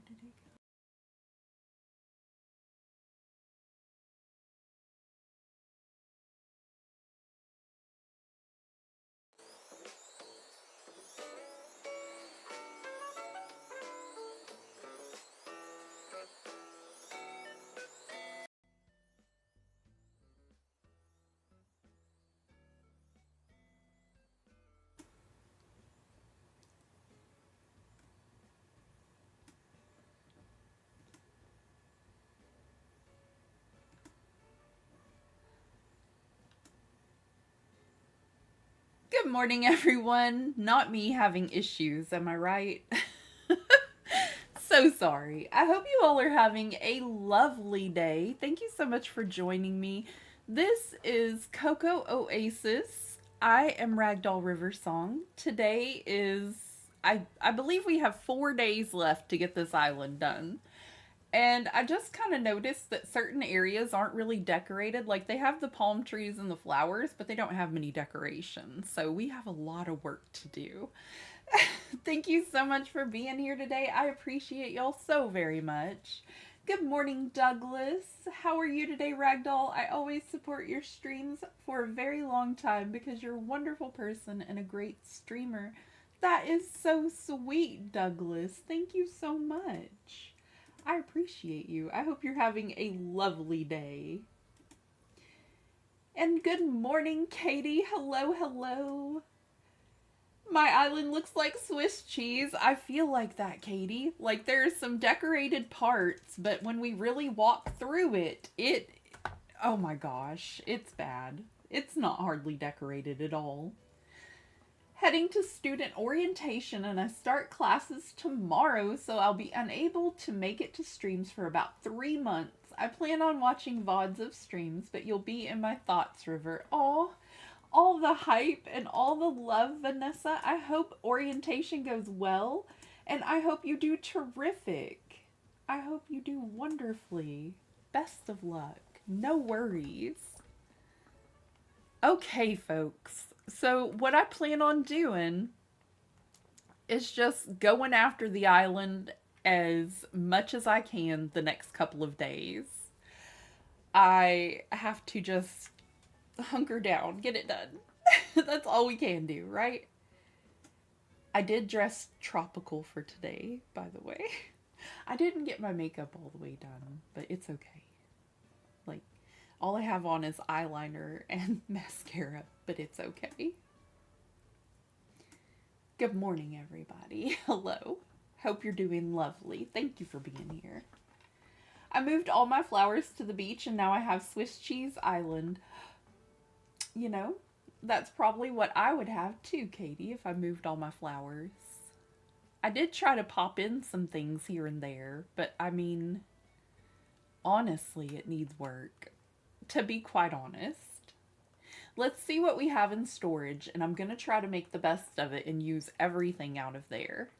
did it go? Good morning, everyone. Not me having issues, am I right? So sorry. I hope you all are having a lovely day. Thank you so much for joining me. This is Coco Oasis. I am Ragdoll River Song. Today is, I believe we have 4 days left to get this island done. And I just kind of noticed that certain areas aren't really decorated. Like they have the palm trees and the flowers, but they don't have many decorations. So we have a lot of work to do. Thank you so much for being here today. I appreciate y'all so very much. Good morning, Douglas. How are you today, Ragdoll? I always support your streams for a very long time because you're a wonderful person and a great streamer. That is so sweet, Douglas. Thank you so much. I appreciate you. I hope you're having a lovely day. And good morning, Katie. Hello, hello. My island looks like Swiss cheese. I feel like that, Katie. Like there's some decorated parts, but when we really walk through it, oh my gosh, it's bad. It's not hardly decorated at all. Heading to student orientation and I start classes tomorrow, so I'll be unable to make it to streams for about 3 months. I plan on watching VODs of streams, but you'll be in my thoughts, River. Aw, all the hype and all the love, Vanessa. I hope orientation goes well, and I hope you do terrific. I hope you do wonderfully. Best of luck. No worries. Okay, folks. So, what I plan on doing is just going after the island as much as I can the next couple of days. I have to just hunker down, get it done. That's all we can do, right? I did dress tropical for today, by the way. I didn't get my makeup all the way done, but it's okay. Like, all I have on is eyeliner and mascara, but it's okay. Good morning, everybody. Hello. Hope you're doing lovely. Thank you for being here. I moved all my flowers to the beach and now I have Swiss Cheese Island. You know, that's probably what I would have too, Katie, if I moved all my flowers. I did try to pop in some things here and there, but I mean, honestly, it needs work. To be quite honest. Let's see what we have in storage, and I'm going to try to make the best of it and use everything out of there.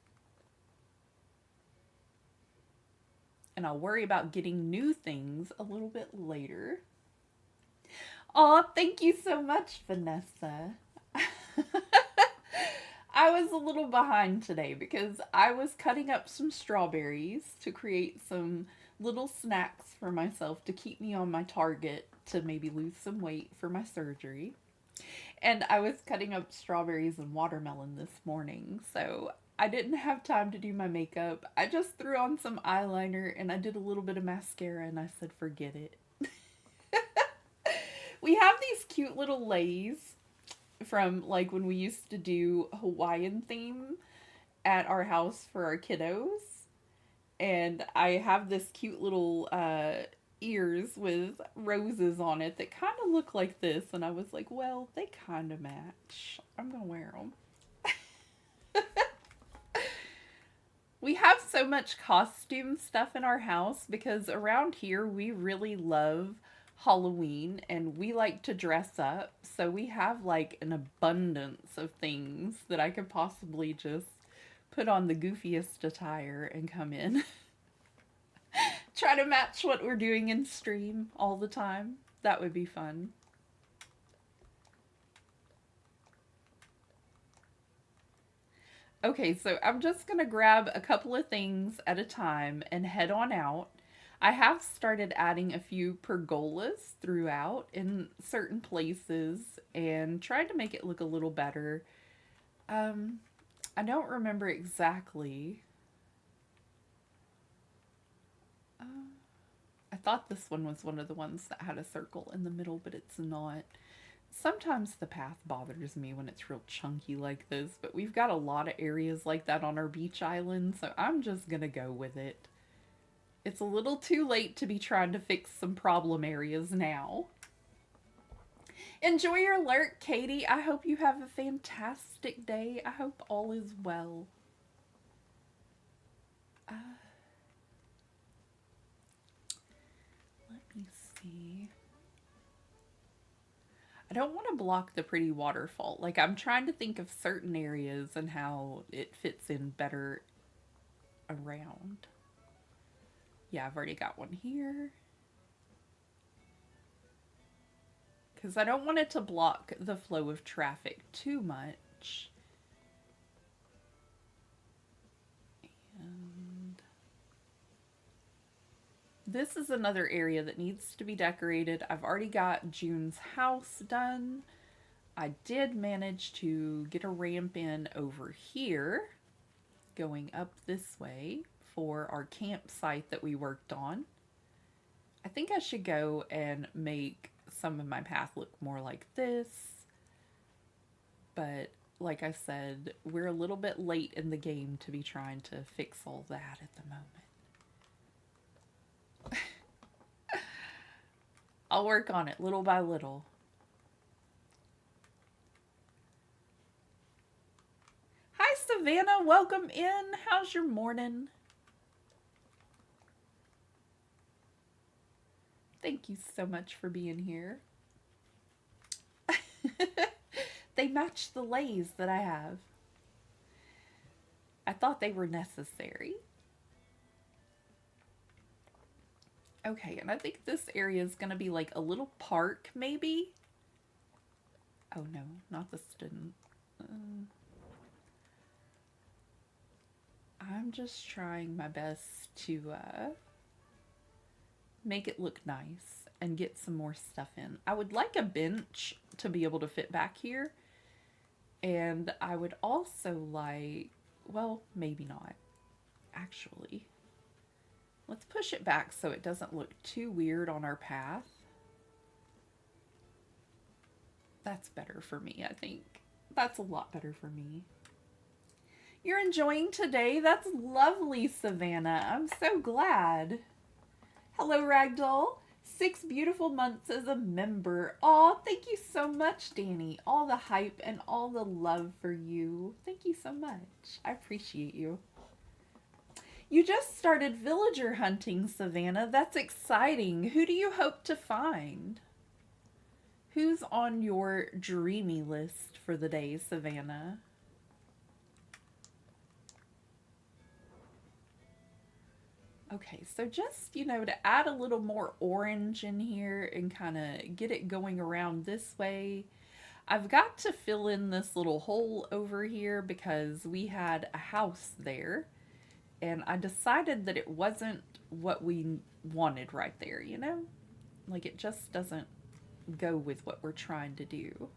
And I'll worry about getting new things a little bit later. Aw, thank you so much, Vanessa. I was a little behind today because I was cutting up some strawberries to create some little snacks for myself to keep me on my target to maybe lose some weight for my surgery. And I was cutting up strawberries and watermelon this morning, so I didn't have time to do my makeup. I just threw on some eyeliner and I did a little bit of mascara and I said, forget it. We have these cute little lays from like when we used to do Hawaiian theme at our house for our kiddos. And I have this cute little ears with roses on it that kind of look like this. And I was like, well, they kind of match. I'm going to wear them. We have so much costume stuff in our house because around here we really love Halloween and we like to dress up. So we have like an abundance of things that I could possibly just put on the goofiest attire and come in. Try to match what we're doing in stream all the time. That would be fun. Okay, so I'm just going to grab a couple of things at a time and head on out. I have started adding a few pergolas throughout in certain places and tried to make it look a little better. Um, I don't remember exactly. Uh, I thought this one was one of the ones that had a circle in the middle, but it's not. Sometimes the path bothers me when it's real chunky like this, but we've got a lot of areas like that on our beach island, so I'm just gonna go with it. It's a little too late to be trying to fix some problem areas now. Enjoy your alert, Katie. I hope you have a fantastic day. I hope all is well. Uh, let me see. I don't want to block the pretty waterfall. Like, I'm trying to think of certain areas and how it fits in better around. Yeah, I've already got one here. Because I don't want it to block the flow of traffic too much. And this is another area that needs to be decorated. I've already got June's house done. I did manage to get a ramp in over here, going up this way for our campsite that we worked on. I think I should go and make some of my path look more like this. But like I said, we're a little bit late in the game to be trying to fix all that at the moment. I'll work on it little by little. Hi, Savannah. Welcome in. How's your morning? Thank you so much for being here. They match the lays that I have. I thought they were necessary. Okay, and I think this area is going to be like a little park, maybe? Oh no, not the student. I'm just trying my best to make it look nice and get some more stuff in. I would like a bench to be able to fit back here. And I would also like, well, maybe not, actually. Let's push it back so it doesn't look too weird on our path. That's better for me, I think. That's a lot better for me. You're enjoying today? That's lovely, Savannah. I'm so glad. Hello, Ragdoll. 6 beautiful months as a member. Aw, thank you so much, Danny. All the hype and all the love for you. Thank you so much. I appreciate you. You just started villager hunting, Savannah. That's exciting. Who do you hope to find? Who's on your dreamy list for the day, Savannah? Okay, so just, to add a little more orange in here and kind of get it going around this way, I've got to fill in this little hole over here because we had a house there and I decided that it wasn't what we wanted right there, Like it just doesn't go with what we're trying to do.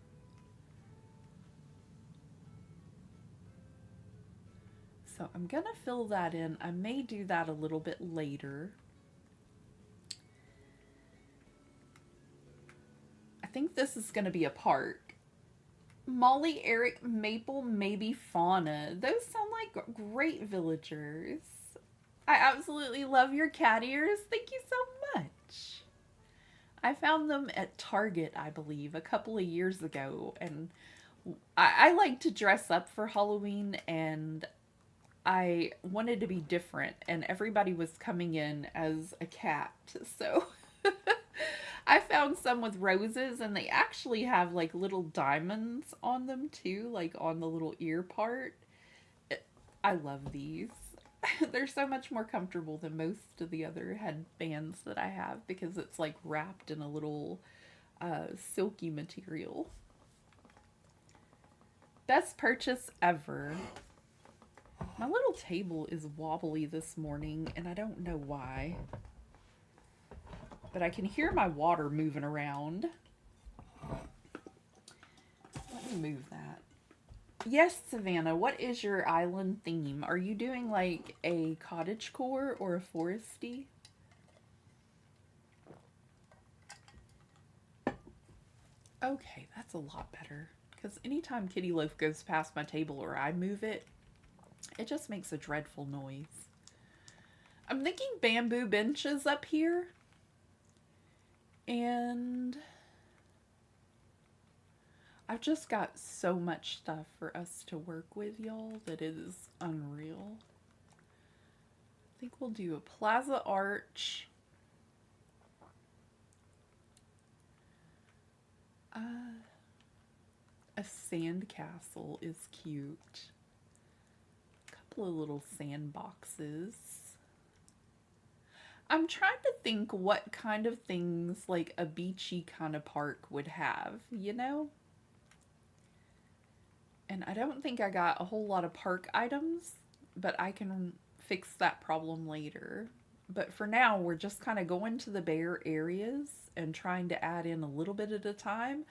So I'm going to fill that in. I may do that a little bit later. I think this is going to be a park. Molly, Eric, Maple, maybe Fauna. Those sound like great villagers. I absolutely love your cat ears. Thank you so much. I found them at Target, I believe, a couple of years ago. And I like to dress up for Halloween, and I wanted to be different, and everybody was coming in as a cat, so I found some with roses, and they actually have like little diamonds on them too, like on the little ear part. I love these. They're so much more comfortable than most of the other headbands that I have because it's like wrapped in a little silky material. Best purchase ever. My little table is wobbly this morning, and I don't know why. But I can hear my water moving around. Let me move that. Yes, Savannah, what is your island theme? Are you doing like a cottagecore or a foresty? Okay, that's a lot better. Because anytime Kitty Loaf goes past my table or I move it, it just makes a dreadful noise. I'm thinking bamboo benches up here. And I've just got so much stuff for us to work with, y'all, that it is unreal. I think we'll do a plaza arch. A sand castle is cute. A couple of little sand boxes. I'm trying to think what kind of things like a beachy kind of park would have, you know? And I don't think I got a whole lot of park items, but I can fix that problem later. But for now, we're just kind of going to the bare areas and trying to add in a little bit at a time.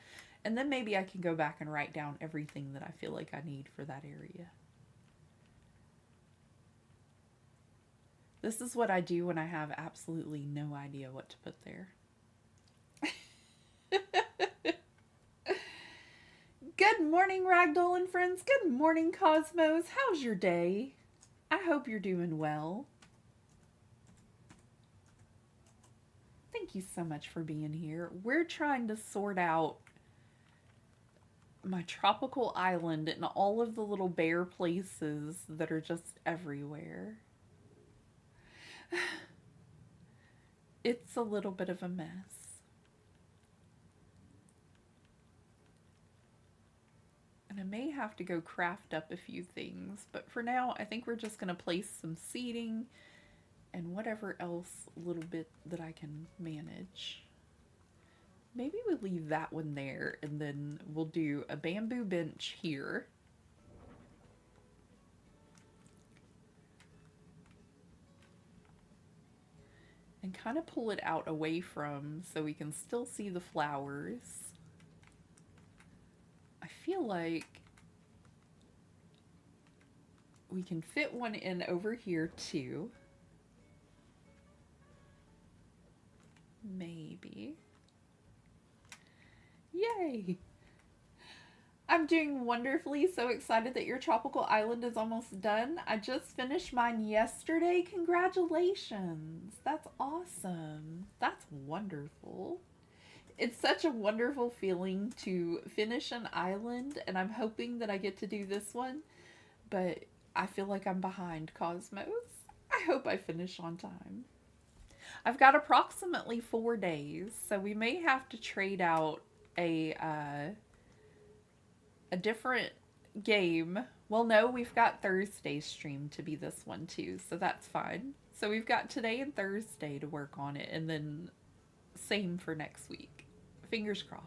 And then maybe I can go back and write down everything that I feel like I need for that area. This is what I do when I have absolutely no idea what to put there. Good morning, Ragdoll and friends. Good morning, Cosmos. How's your day? I hope you're doing well. Thank you so much for being here. We're trying to sort out my tropical island and all of the little bare places that are just everywhere. It's a little bit of a mess. And I may have to go craft up a few things, but for now I think we're just going to place some seating and whatever else little bit that I can manage. Maybe we'll leave that one there and then we'll do a bamboo bench here. And kind of pull it out away from so we can still see the flowers. I feel like we can fit one in over here too. Maybe. Yay! I'm doing wonderfully. So excited that your tropical island is almost done. I just finished mine yesterday. Congratulations. That's awesome. That's wonderful. It's such a wonderful feeling to finish an island, and I'm hoping that I get to do this one, but I feel like I'm behind, Cosmos. I hope I finish on time. I've got approximately 4 days, so we may have to trade out a different game. Well, no, we've got Thursday's stream to be this one too, so that's fine. So we've got today and Thursday to work on it, and then same for next week. Fingers crossed.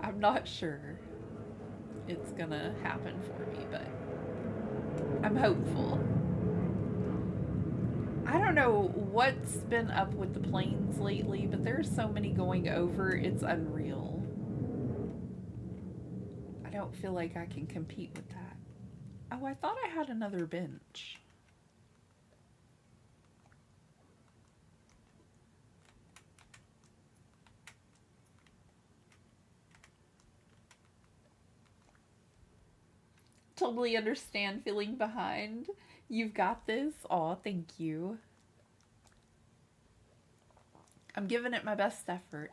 I'm not sure it's gonna happen for me, but I'm hopeful. I don't know what's been up with the planes lately, but there's so many going over, it's unreal. I don't feel like I can compete with that. Oh, I thought I had another bench. Totally understand feeling behind. You've got this. Aw, thank you. I'm giving it my best effort.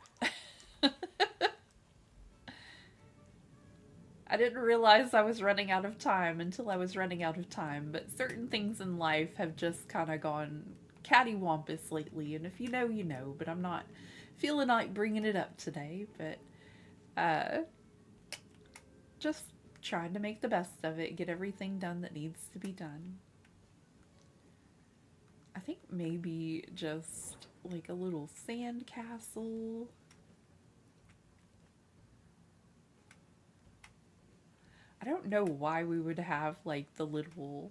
I didn't realize I was running out of time until I was running out of time, but certain things in life have just kind of gone cattywampus lately, and if you know, you know, but I'm not feeling like bringing it up today, but just trying to make the best of it, get everything done that needs to be done. I think maybe just like a little sand castle. I don't know why we would have like the little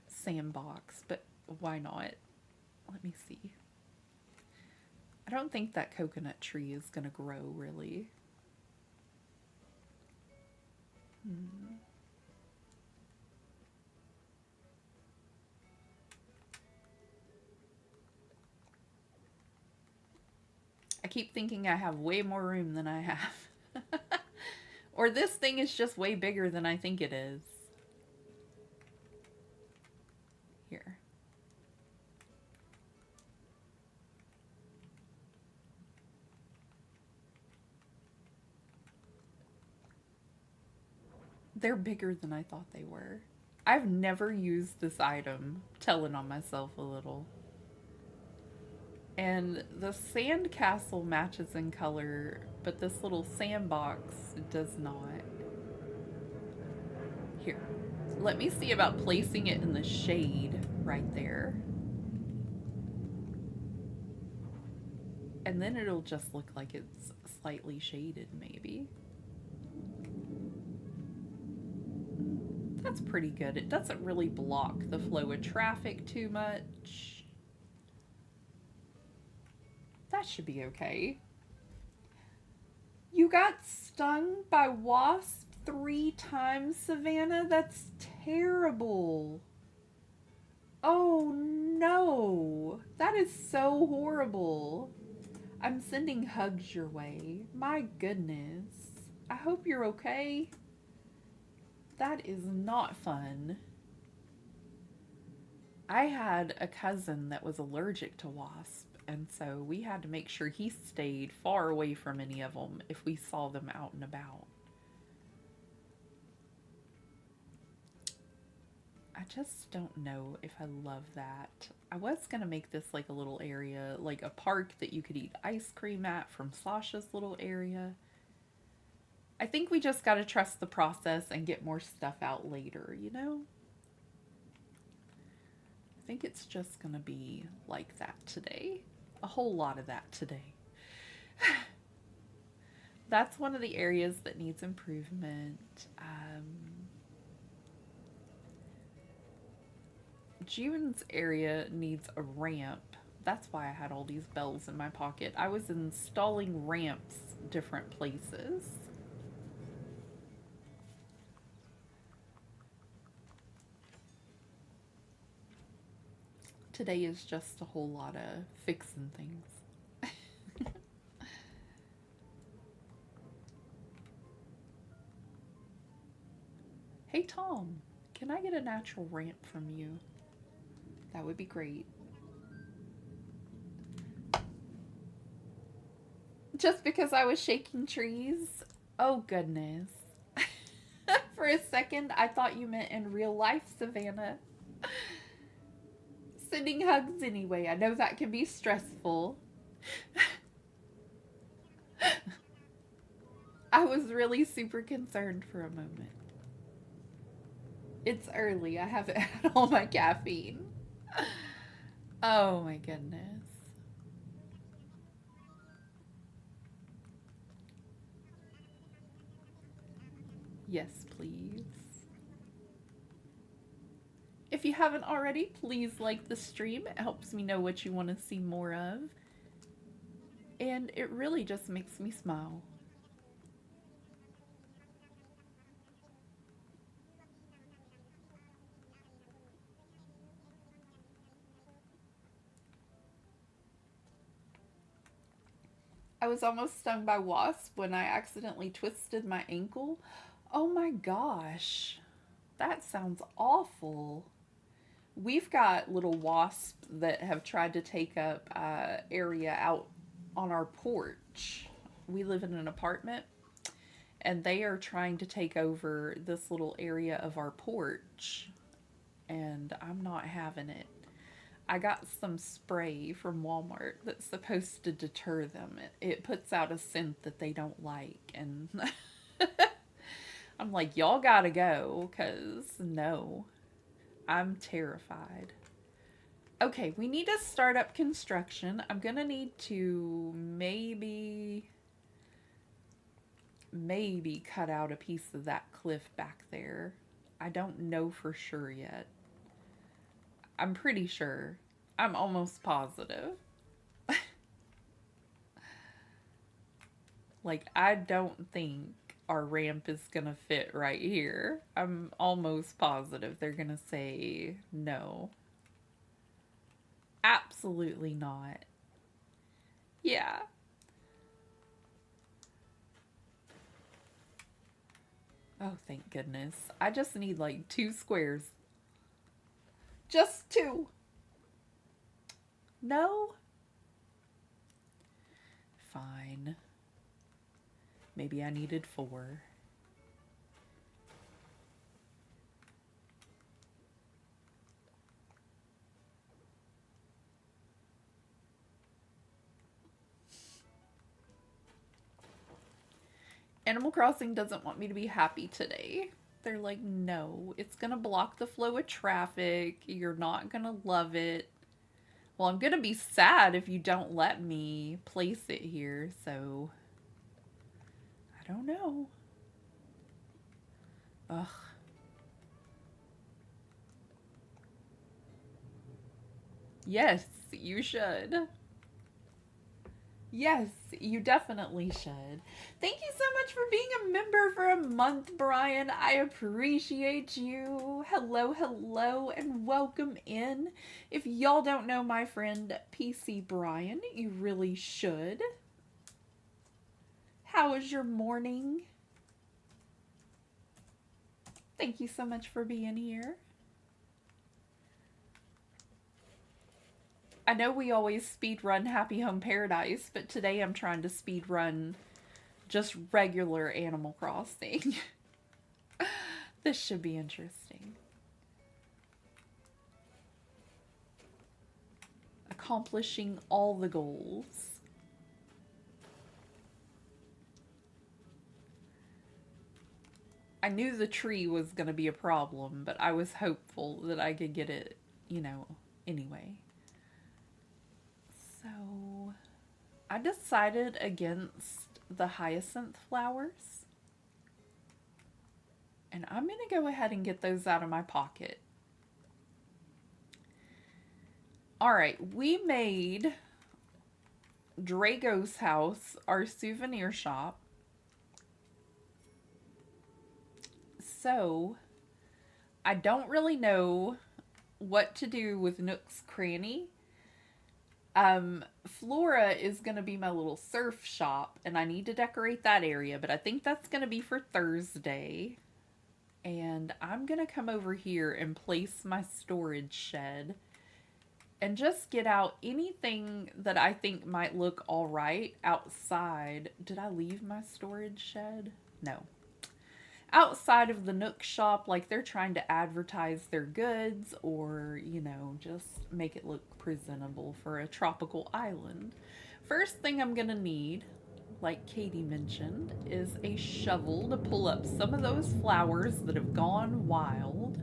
sandbox, but why not? Let me see. I don't think that coconut tree is going to grow really. I keep thinking I have way more room than I have. Or this thing is just way bigger than I think it is. Here. They're bigger than I thought they were. I've never used this item, telling on myself a little. And the sand castle matches in color, but this little sandbox does not. Here, let me see about placing it in the shade right there. And then it'll just look like it's slightly shaded, maybe. That's pretty good. It doesn't really block the flow of traffic too much. That should be okay. You got stung by wasp 3 times, Savannah? That's terrible. Oh no. That is so horrible. I'm sending hugs your way. My goodness. I hope you're okay. That is not fun. I had a cousin that was allergic to wasps, and so we had to make sure he stayed far away from any of them if we saw them out and about. I just don't know if I love that. I was going to make this like a little area, like a park that you could eat ice cream at from Sasha's little area. I think we just got to trust the process and get more stuff out later, you know? I think it's just going to be like that today. A whole lot of that today. That's one of the areas that needs improvement. June's area needs a ramp. That's why I had all these bells in my pocket. I was installing ramps different places. Today is just a whole lot of fixing things. Hey Tom, can I get a natural ramp from you? That would be great. Just because I was shaking trees? Oh goodness. For a second, I thought you meant in real life, Savannah. Sending hugs anyway. I know that can be stressful. I was really super concerned for a moment. It's early. I haven't had all my caffeine. Oh my goodness. Yes, please. If you haven't already, please like the stream. It helps me know what you want to see more of. And it really just makes me smile. I was almost stung by wasps when I accidentally twisted my ankle. Oh my gosh. That sounds awful. We've got little wasps that have tried to take up area out on our porch. We live in an apartment, and they are trying to take over this little area of our porch, and I'm not having it. I got some spray from Walmart that's supposed to deter them. It puts out a scent that they don't like, and I'm like, y'all gotta go, because no, I'm terrified. Okay, we need to start up construction. I'm gonna need to maybe maybe cut out a piece of that cliff back there. I don't know for sure yet. I'm pretty sure. I'm almost positive. Like, I don't think our ramp is gonna fit right here. I'm almost positive they're gonna say no. Absolutely not. Yeah. Oh, thank goodness. I just need like 2 squares. Just 2. No? Fine. Maybe I needed 4. Animal Crossing doesn't want me to be happy today. They're like, no, it's gonna block the flow of traffic. You're not gonna love it. Well, I'm gonna be sad if you don't let me place it here, so I don't know. Ugh. Yes, you should. Yes, you definitely should. Thank you so much for being a member for a month, Brian. I appreciate you. Hello, hello, and welcome in. If y'all don't know my friend PC Brian, you really should. How is your morning? Thank you so much for being here. I know we always speed run Happy Home Paradise, but today I'm trying to speed run just regular Animal Crossing. This should be interesting. Accomplishing all the goals. I knew the tree was going to be a problem, but I was hopeful that I could get it, anyway. So, I decided against the hyacinth flowers. And I'm going to go ahead and get those out of my pocket. Alright, we made Drago's house our souvenir shop. So, I don't really know what to do with Nook's Cranny. Flora is going to be my little surf shop, and I need to decorate that area, but I think that's going to be for Thursday. And I'm going to come over here and place my storage shed and just get out anything that I think might look alright outside. Did I leave my storage shed? No. Outside of the Nook shop, like they're trying to advertise their goods or, just make it look presentable for a tropical island. First thing I'm gonna need, like Katie mentioned, is a shovel to pull up some of those flowers that have gone wild.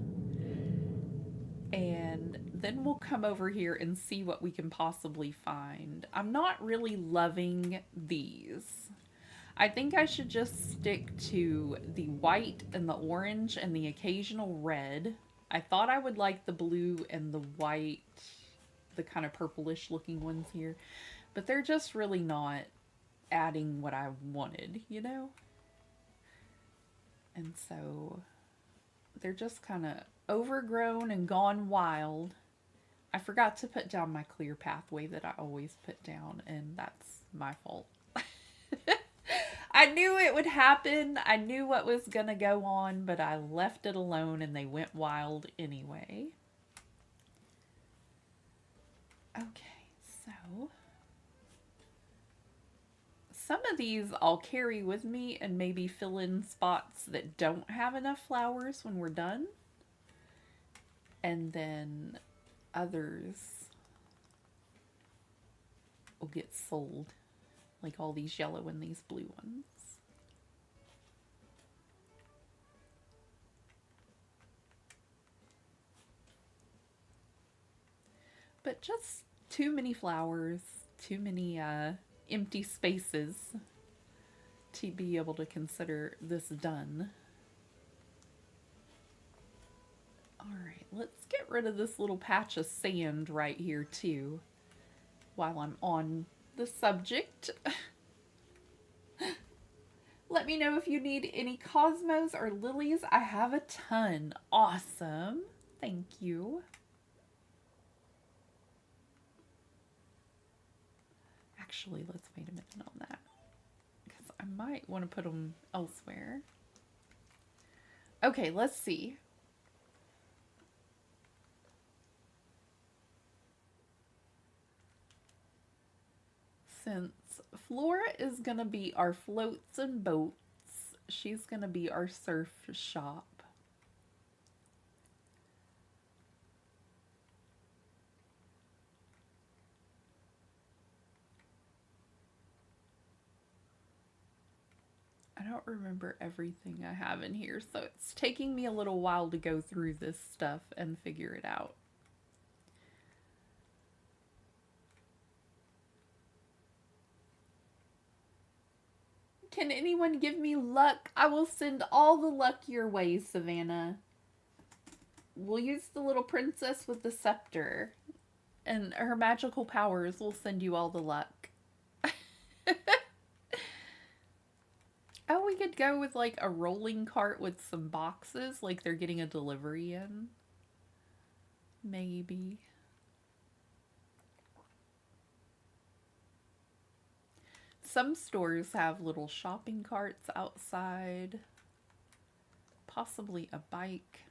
And then we'll come over here and see what we can possibly find. I'm not really loving these. I think I should just stick to the white and the orange and the occasional red. I thought I would like the blue and the white, the kind of purplish looking ones here, but they're just really not adding what I wanted, And so they're just kind of overgrown and gone wild. I forgot to put down my clear pathway that I always put down, and that's my fault. I knew it would happen. I knew what was gonna go on, but I left it alone and they went wild anyway. Okay, so some of these I'll carry with me and maybe fill in spots that don't have enough flowers when we're done. And then others will get sold. Like all these yellow and these blue ones. But just too many flowers, too many empty spaces to be able to consider this done. Alright, let's get rid of this little patch of sand right here too, while I'm on the subject. Let me know if you need any cosmos or lilies. I have a ton. Awesome. Thank you. Actually, let's wait a minute on that, because I might want to put them elsewhere. Okay, let's see. Since Flora is going to be our floats and boats, she's going to be our surf shop. I don't remember everything I have in here, so it's taking me a little while to go through this stuff and figure it out. Can anyone give me luck? I will send all the luck your way, Savannah. We'll use the little princess with the scepter, and her magical powers will send you all the luck. Oh, we could go with like a rolling cart with some boxes, like they're getting a delivery in. Maybe. Some stores have little shopping carts outside. Possibly a bike.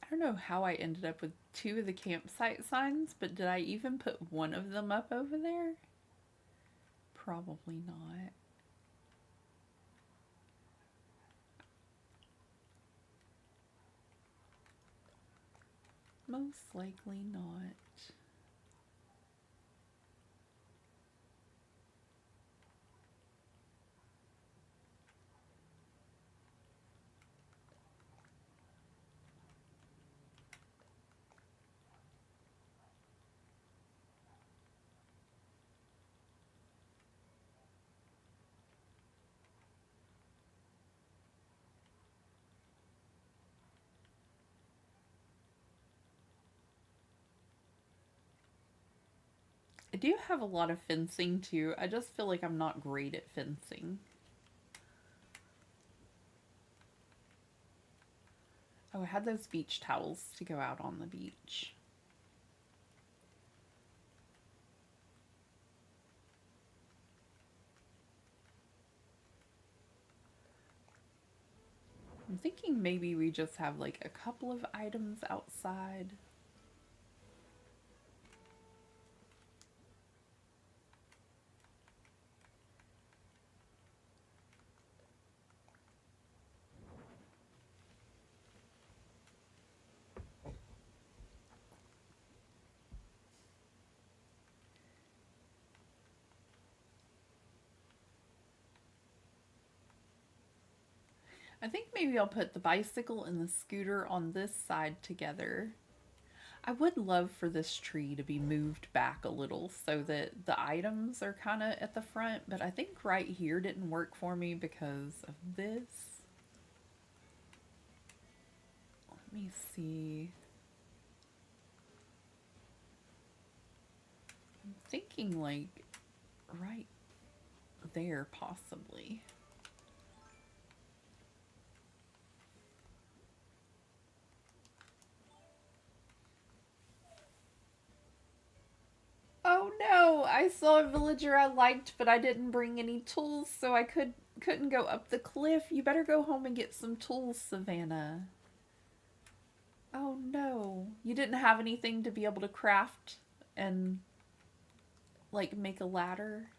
I don't know how I ended up with 2 of the campsite signs, but did I even put one of them up over there? Probably not. Most likely not. I do have a lot of fencing too. I just feel like I'm not great at fencing. Oh, I had those beach towels to go out on the beach. I'm thinking maybe we just have like a couple of items outside. I think maybe I'll put the bicycle and the scooter on this side together. I would love for this tree to be moved back a little so that the items are kind of at the front, but I think right here didn't work for me because of this. Let me see. I'm thinking like right there possibly. Oh no, I saw a villager I liked, but I didn't bring any tools, so I couldn't go up the cliff. You better go home and get some tools, Savannah. Oh no. You didn't have anything to be able to craft and like make a ladder?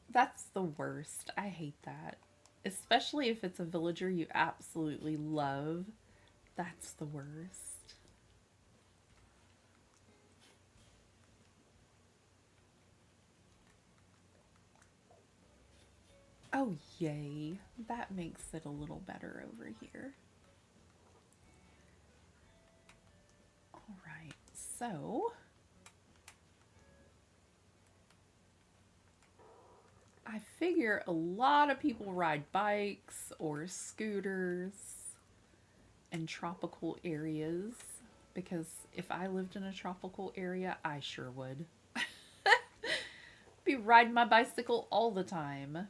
That's the worst. I hate that. Especially if it's a villager you absolutely love. That's the worst. Oh, yay. That makes it a little better over here. All right, so I figure a lot of people ride bikes or scooters in tropical areas because if I lived in a tropical area, I sure would. Be riding my bicycle all the time.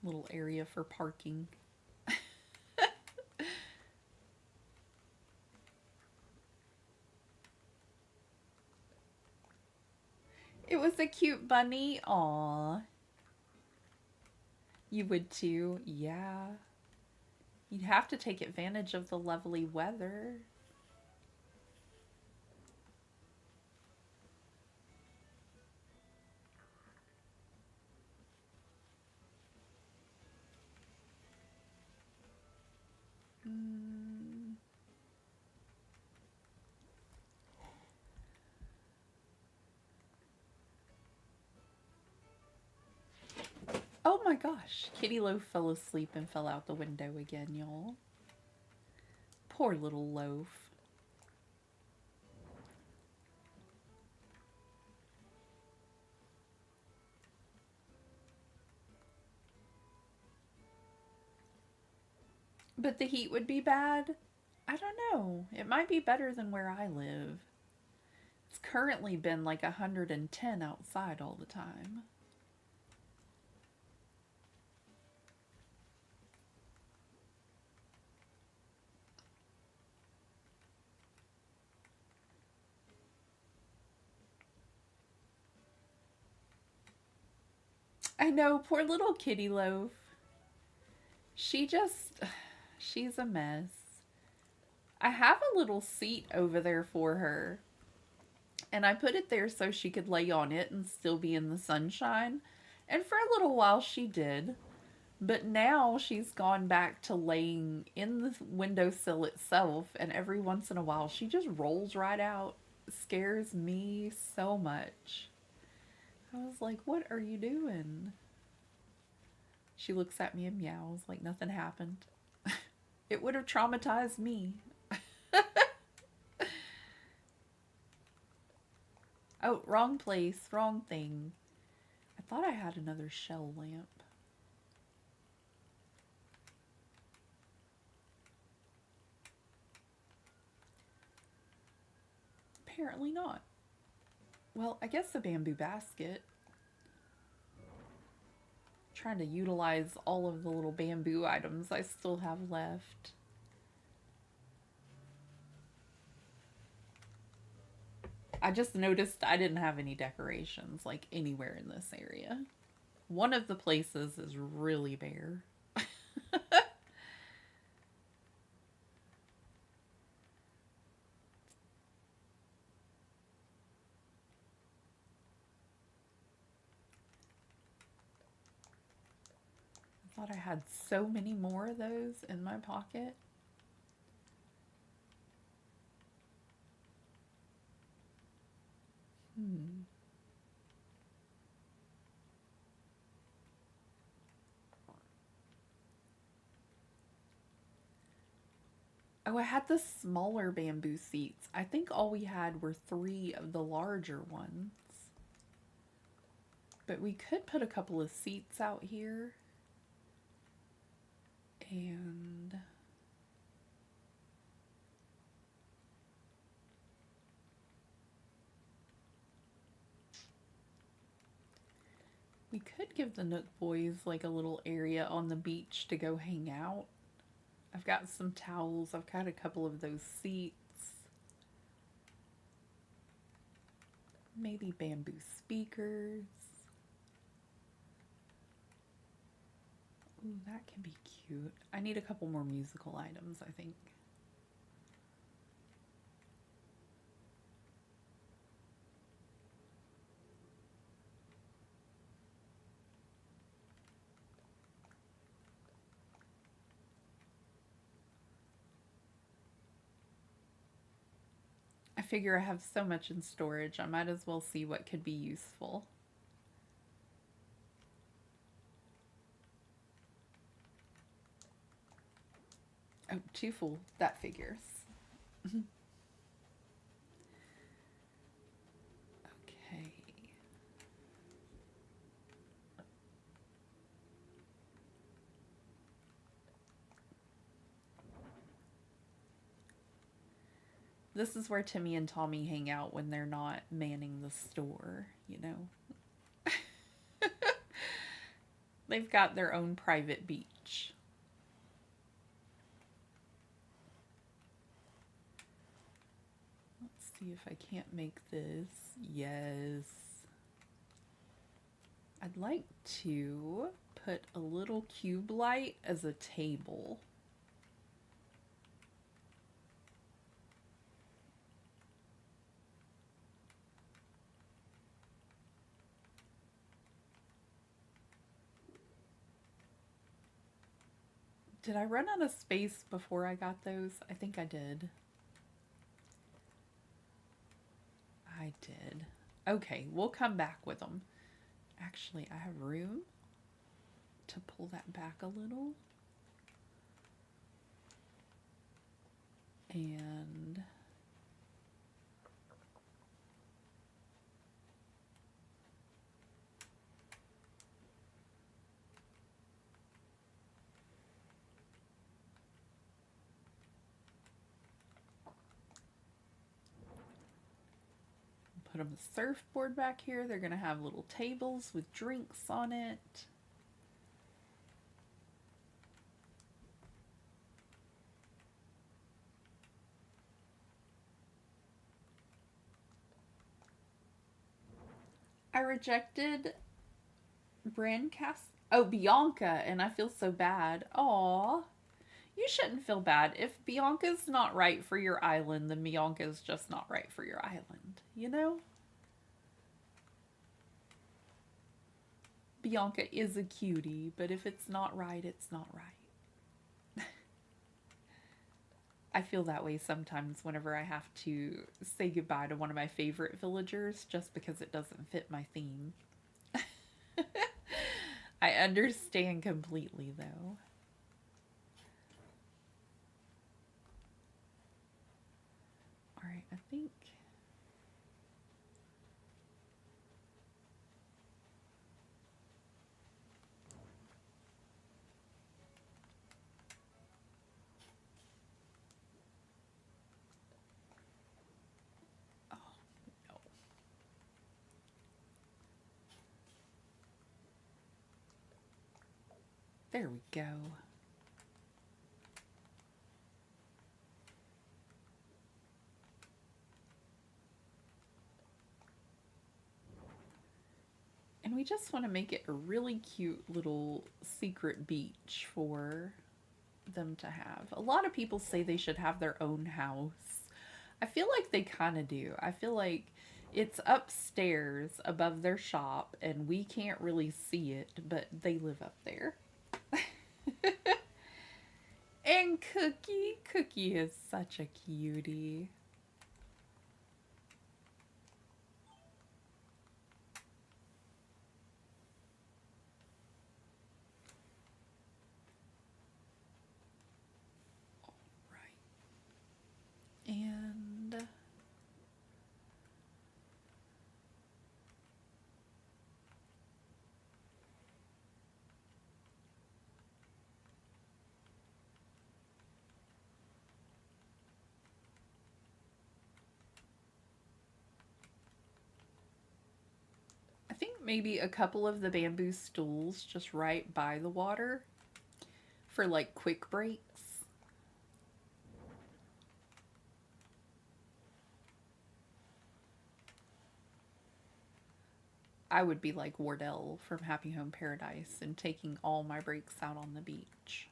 Little area for parking. It was a cute bunny. Aw. You would too? Yeah. You'd have to take advantage of the lovely weather. Mm. Oh my gosh. Kitty Loaf fell asleep and fell out the window again, y'all. Poor little Loaf. But the heat would be bad? I don't know. It might be better than where I live. It's currently been like 110 outside all the time. I know, poor little Kitty Loaf. She just, she's a mess. I have a little seat over there for her, and I put it there so she could lay on it and still be in the sunshine. And for a little while she did. But now she's gone back to laying in the windowsill itself, and every once in a while she just rolls right out. It scares me so much. I was like, what are you doing? She looks at me and meows like nothing happened. It would have traumatized me. Oh, wrong place, wrong thing. I thought I had another shell lamp. Apparently not. Well, I guess the bamboo basket. Trying to utilize all of the little bamboo items I still have left. I just noticed I didn't have any decorations like anywhere in this area. One of the places is really bare. I thought I had so many more of those in my pocket. Hmm. Oh, I had the smaller bamboo seats. I think all we had were 3 of the larger ones. But we could put a couple of seats out here. And we could give the Nook boys like a little area on the beach to go hang out. I've got some towels. I've got a couple of those seats. Maybe bamboo speakers. Ooh, that can be cute. I need a couple more musical items, I think. I figure I have so much in storage, I might as well see what could be useful. Oh, too full. That figures. Okay. This is where Timmy and Tommy hang out when they're not manning the store, you know? They've got their own private beach. Let's see if I can't make this. Yes. I'd like to put a little cube light as a table. Did I run out of space before I got those? I think I did. I did. Okay, we'll come back with them. Actually, I have room to pull that back a little. And put them a surfboard back here. They're going to have little tables with drinks on it. I rejected Bianca, and I feel so bad. Aw. You shouldn't feel bad. If Bianca's not right for your island, then Bianca's just not right for your island. You know? Bianca is a cutie, but if it's not right, it's not right. I feel that way sometimes whenever I have to say goodbye to one of my favorite villagers just because it doesn't fit my theme. I understand completely, though. Alright, I think... Oh, no. There we go. And we just want to make it a really cute little secret beach for them to have. A lot of people say they should have their own house. I feel like they kind of do. I feel like it's upstairs above their shop and we can't really see it, but they live up there. And Cookie. Cookie is such a cutie. And I think maybe a couple of the bamboo stools just right by the water for like quick breaks. I would be like Wardell from Happy Home Paradise and taking all my breaks out on the beach.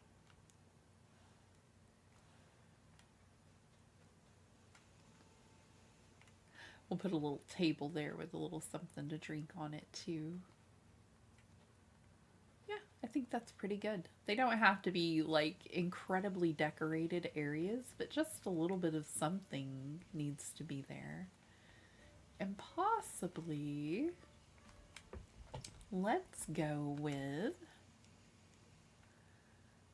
We'll put a little table there with a little something to drink on it too. Yeah, I think that's pretty good. They don't have to be like incredibly decorated areas, but just a little bit of something needs to be there. And possibly, let's go with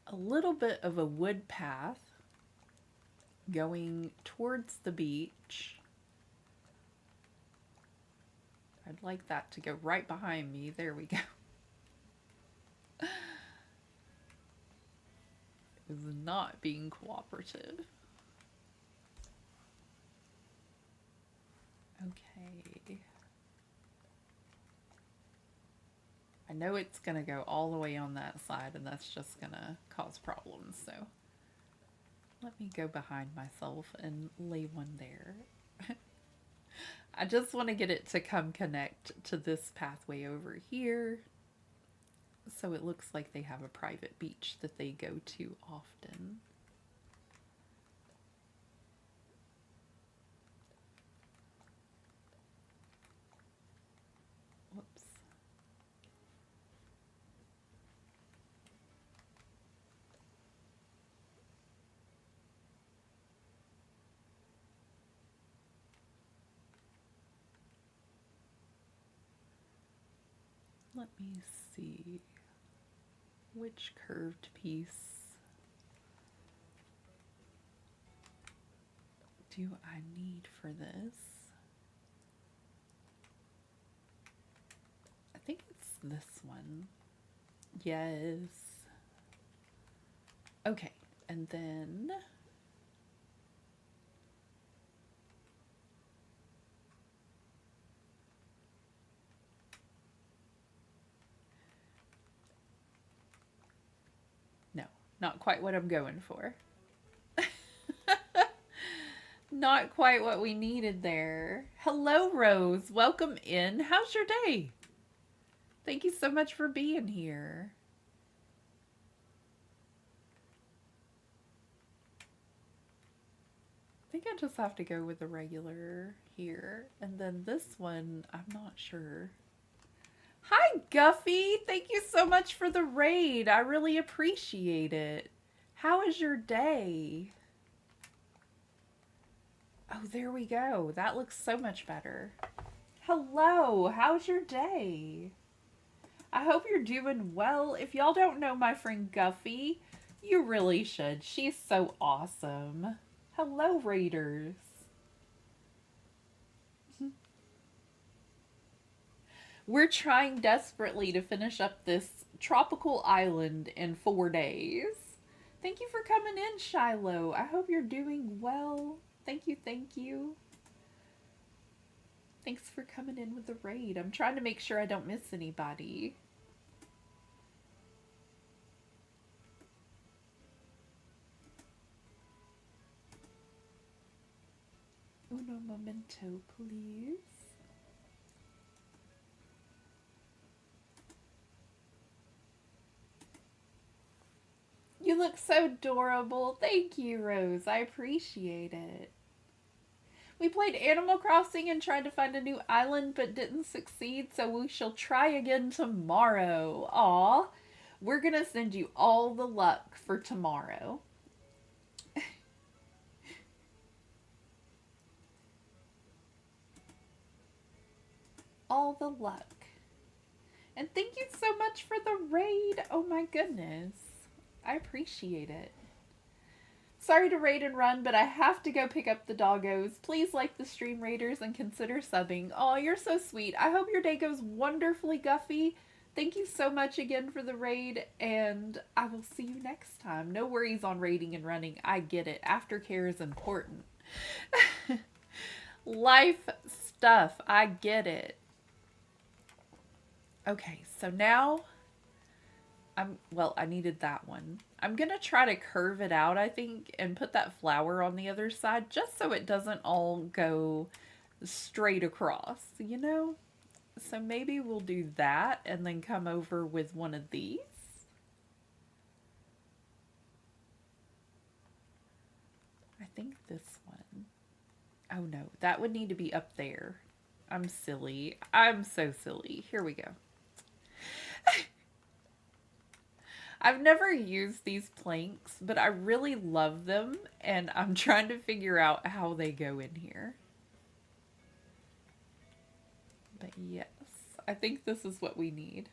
a little bit of a wood path going towards the beach. I'd like that to go right behind me. There we go. Is not being cooperative. Okay. I know it's going to go all the way on that side, and that's just going to cause problems, so let me go behind myself and lay one there. I just want to get it to come connect to this pathway over here, so it looks like they have a private beach that they go to often. Whoops. Let me see which curved piece do I need for this. I think it's this one. Yes. Okay, and then no, not quite what I'm going for. Not quite what we needed there. Hello, Rose. Welcome in. How's your day? Thank you so much for being here. I think I just have to go with the regular here. And then this one, I'm not sure. Hi, Guffy. Thank you so much for the raid. I really appreciate it. How is your day? Oh, there we go. That looks so much better. Hello, how's your day? I hope you're doing well. If y'all don't know my friend Guffy, you really should. She's so awesome. Hello, Raiders. We're trying desperately to finish up this tropical island in 4 days. Thank you for coming in, Shiloh. I hope you're doing well. Thank you, thank you. Thanks for coming in with the raid. I'm trying to make sure I don't miss anybody. Uno momento, please. You look so adorable. Thank you, Rose. I appreciate it. We played Animal Crossing and tried to find a new island but didn't succeed, so we shall try again tomorrow. Aw. We're gonna send you all the luck for tomorrow. All the luck. And thank you so much for the raid. Oh my goodness. I appreciate it. Sorry to raid and run, but I have to go pick up the doggos. Please like the stream, Raiders, and consider subbing. Oh, you're so sweet. I hope your day goes wonderfully, Guffy. Thank you so much again for the raid, and I will see you next time. No worries on raiding and running. I get it. Aftercare is important. Life stuff. I get it. Okay, so now I needed that one. I'm going to try to curve it out, I think, and put that flower on the other side just so it doesn't all go straight across, you know? So maybe we'll do that and then come over with one of these. I think this one. Oh no, that would need to be up there. I'm silly. I'm so silly. Here we go. I've never used these planks, but I really love them, and I'm trying to figure out how they go in here. But yes, I think this is what we need.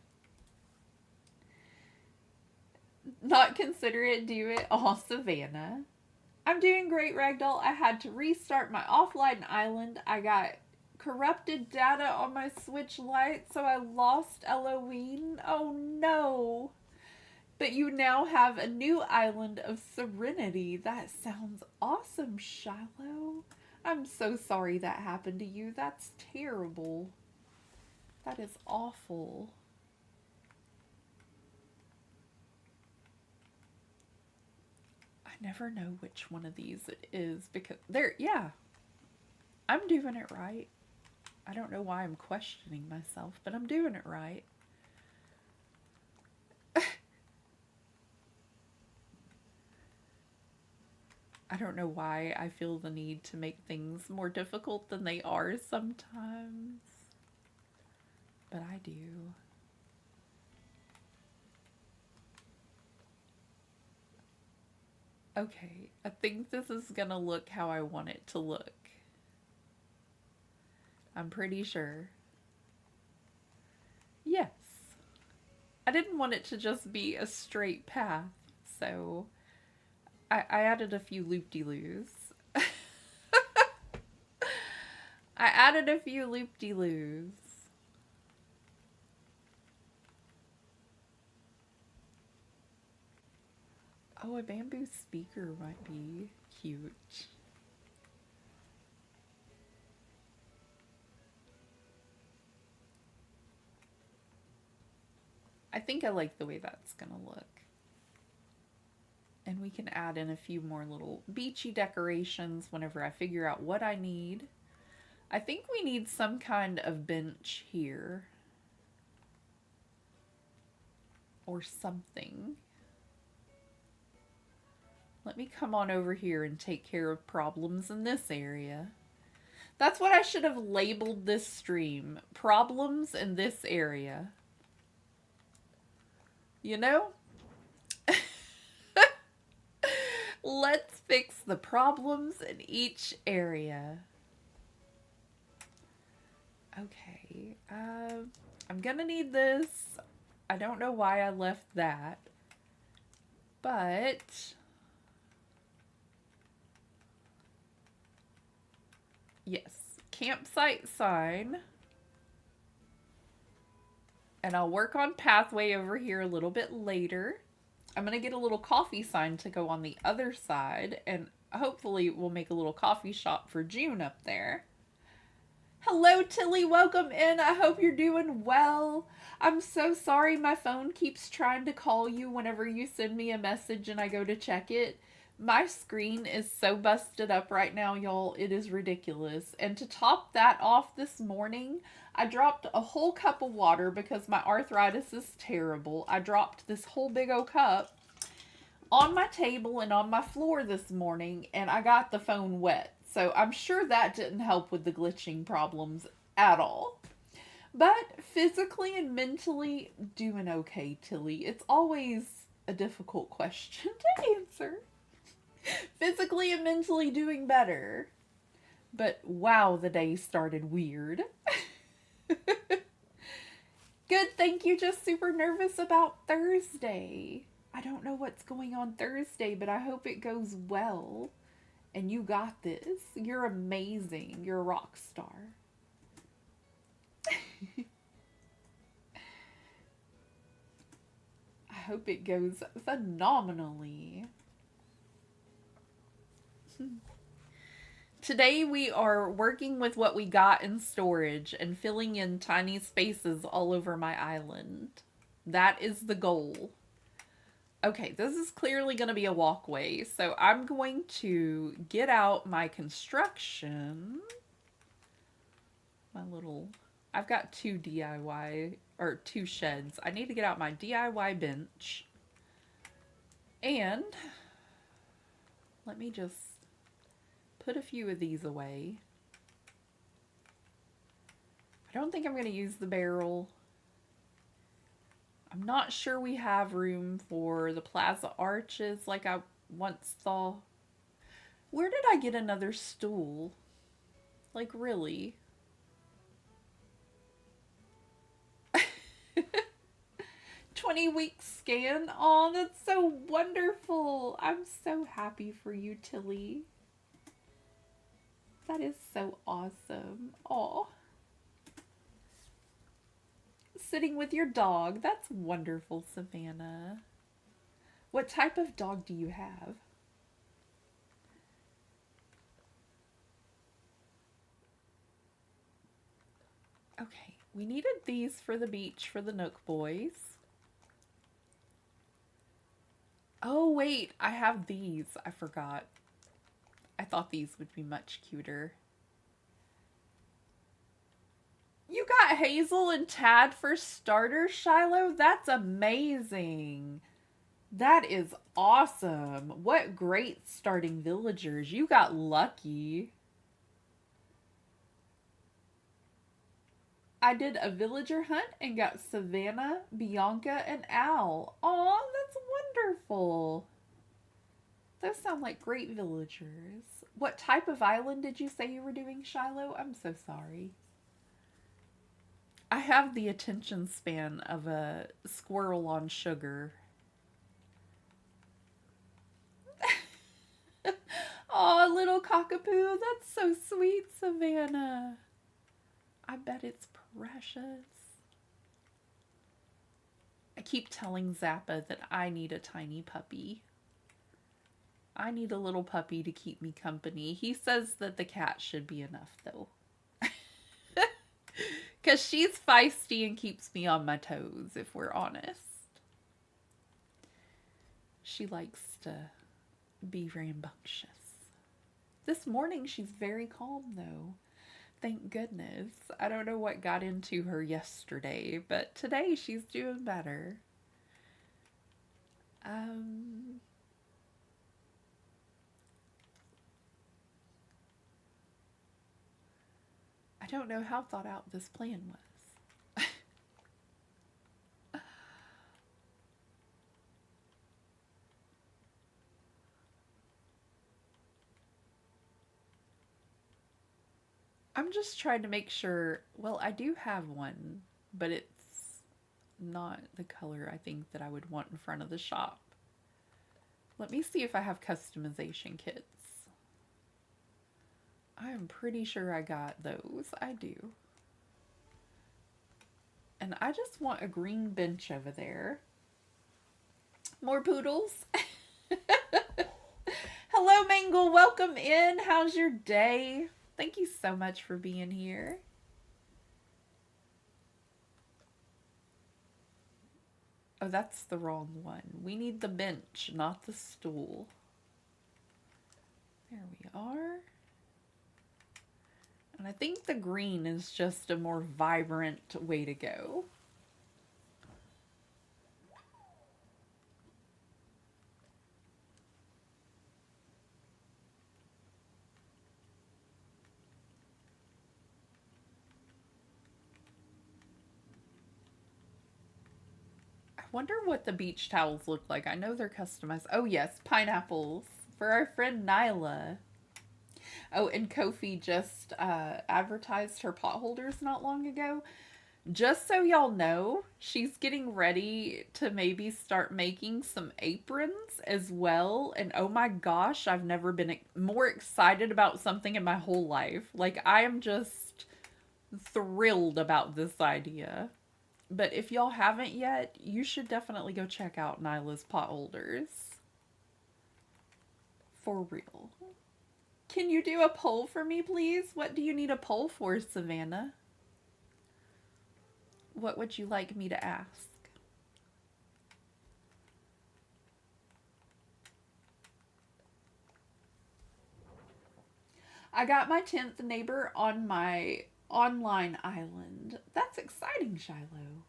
Not considerate, do it. Oh, Savannah. I'm doing great, Ragdoll. I had to restart my offline island. I got corrupted data on my Switch Lite, so I lost Eloine. Oh no. But you now have a new island of Serenity. That sounds awesome, Shiloh. I'm so sorry that happened to you. That's terrible. That is awful. I never know which one of these it is because yeah. I'm doing it right. I don't know why I'm questioning myself, but I'm doing it right. I don't know why I feel the need to make things more difficult than they are sometimes. But I do. Okay, I think this is gonna look how I want it to look. I'm pretty sure. Yes. I didn't want it to just be a straight path, so I added a few loop-de-loos. I added a few loop-de-loos. Oh, a bamboo speaker might be cute. I think I like the way that's gonna look. And we can add in a few more little beachy decorations whenever I figure out what I need. I think we need some kind of bench here. Or something. Let me come on over here and take care of problems in this area. That's what I should have labeled this stream. Problems in this area. You know? Let's fix the problems in each area. Okay. I'm gonna need this. I don't know why I left that. But yes, campsite sign. And I'll work on pathway over here a little bit later. I'm going to get a little coffee sign to go on the other side. And hopefully we'll make a little coffee shop for June up there. Hello, Tilly. Welcome in. I hope you're doing well. I'm so sorry my phone keeps trying to call you whenever you send me a message and I go to check it. My screen is so busted up right now, y'all. It is ridiculous. And to top that off this morning, I dropped a whole cup of water because my arthritis is terrible. I dropped this whole big old cup on my table and on my floor this morning, and I got the phone wet. So I'm sure that didn't help with the glitching problems at all. But physically and mentally doing okay, Tilly. It's always a difficult question to answer. Physically and mentally doing better. But wow, the day started weird. Good, thank you. Just super nervous about Thursday. I don't know what's going on Thursday, but I hope it goes well. And you got this. You're amazing. You're a rock star. I hope it goes phenomenally. Today we are working with what we got in storage and filling in tiny spaces all over my island. That is the goal. Okay, this is clearly going to be a walkway, so I'm going to get out my construction. My little I've got two DIY or two sheds. I need to get out my DIY bench. And let me just put a few of these away. I don't think I'm going to use the barrel. I'm not sure we have room for the plaza arches like I once thought. Where did I get another stool? Like, really? 20-week scan? Oh, that's so wonderful. I'm so happy for you, Tilly. That is so awesome. Oh. Sitting with your dog. That's wonderful, Savannah. What type of dog do you have? Okay, we needed these for the beach for the Nook boys. Oh, wait, I have these. I forgot. I thought these would be much cuter. You got Hazel and Tad for starters, Shiloh? That's amazing. That is awesome. What great starting villagers. You got lucky. I did a villager hunt and got Savannah, Bianca, and Al. Aw, that's wonderful. Those sound like great villagers. What type of island did you say you were doing, Shiloh? I'm so sorry. I have the attention span of a squirrel on sugar. Aw, little cockapoo. That's so sweet, Savannah. I bet it's precious. I keep telling Zappa that I need a tiny puppy. I need a little puppy to keep me company. He says that the cat should be enough, though. Because she's feisty and keeps me on my toes, if we're honest. She likes to be rambunctious. This morning she's very calm, though. Thank goodness. I don't know what got into her yesterday, but today she's doing better. I don't know how thought out this plan was. I'm just trying to make sure, well, I do have one, but it's not the color I think that I would want in front of the shop. Let me see if I have customization kits. I am pretty sure I got those. I do. And I just want a green bench over there. More poodles. Hello, Mangle. Welcome in. How's your day? Thank you so much for being here. Oh, that's the wrong one. We need the bench, not the stool. There we are. And I think the green is just a more vibrant way to go. I wonder what the beach towels look like. I know they're customized. Oh yes, pineapples for our friend Nyla. Oh, and Kofi just advertised her pot holders not long ago. Just so y'all know, she's getting ready to maybe start making some aprons as well. And oh my gosh, I've never been more excited about something in my whole life. Like, I am just thrilled about this idea. But if y'all haven't yet, you should definitely go check out Nyla's pot holders. For real. Can you do a poll for me, please? What do you need a poll for, Savannah? What would you like me to ask? I got my 10th neighbor on my Online island. That's exciting, Shiloh.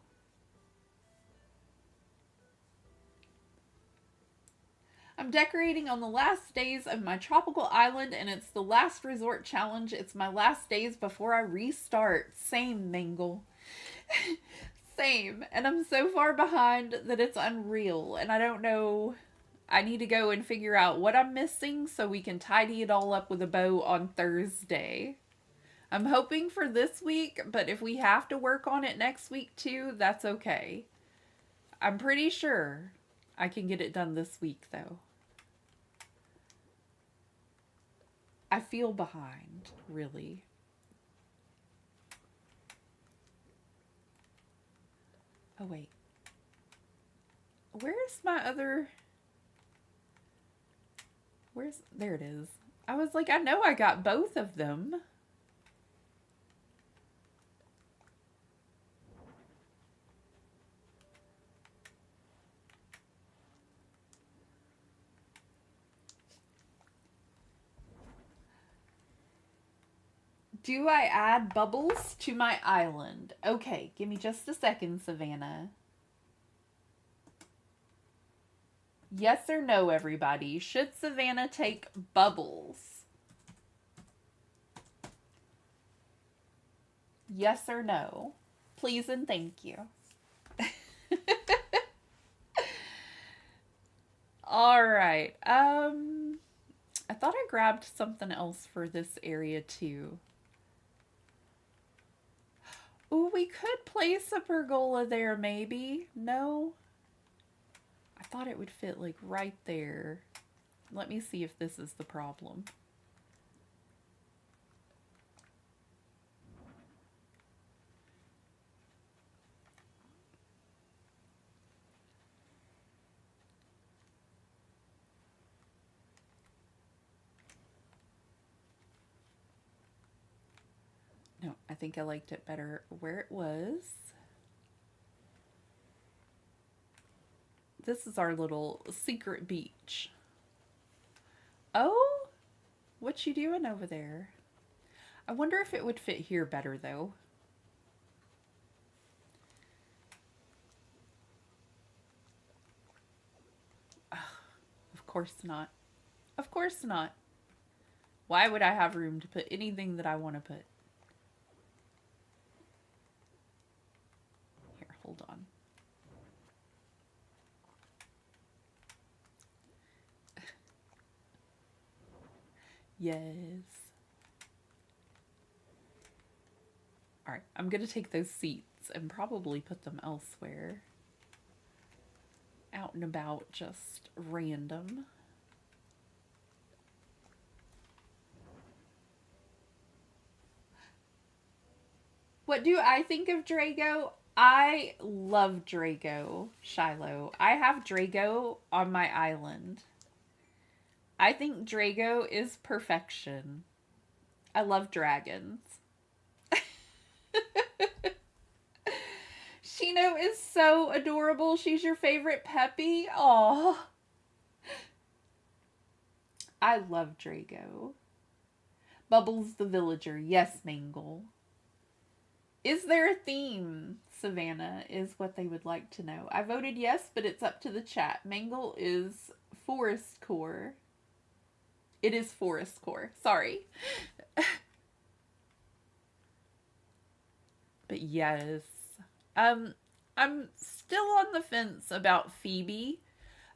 I'm decorating on the last days of my tropical island, and it's the last resort challenge. It's my last days before I restart. Same, Mingle. Same. And I'm so far behind that it's unreal. And I don't know. I need to go and figure out what I'm missing so we can tidy it all up with a bow on Thursday. I'm hoping for this week, but if we have to work on it next week too, that's okay. I'm pretty sure I can get it done this week though. I feel behind, really. Oh, wait. Where's my other... Where's... There it is. I was like, I know I got both of them. Do I add bubbles to my island? Okay, give me just a second, Savannah. Yes or no, everybody? Should Savannah take bubbles? Yes or no? Please and thank you. All right. I thought I grabbed something else for this area too. Ooh, we could place a pergola there, maybe. No? I thought it would fit, like, right there. Let me see if this is the problem. No, I think I liked it better where it was. This is our little secret beach. Oh, what you doing over there? I wonder if it would fit here better, though. Ugh, of course not. Of course not. Why would I have room to put anything that I want to put? Here, hold on. Yes. All right, I'm going to take those seats and probably put them elsewhere. Out and about, just random. What do I think of Drago? I love Drago, Shiloh. I have Drago on my island. I think Drago is perfection. I love dragons. Shino is so adorable. She's your favorite Peppy. Aww. I love Drago. Bubbles the villager. Yes, Mangle. Is there a theme, Savannah, is what they would like to know. I voted yes, but it's up to the chat. Mangle is forest core. It is forest core. Sorry. But yes. I'm still on the fence about Phoebe.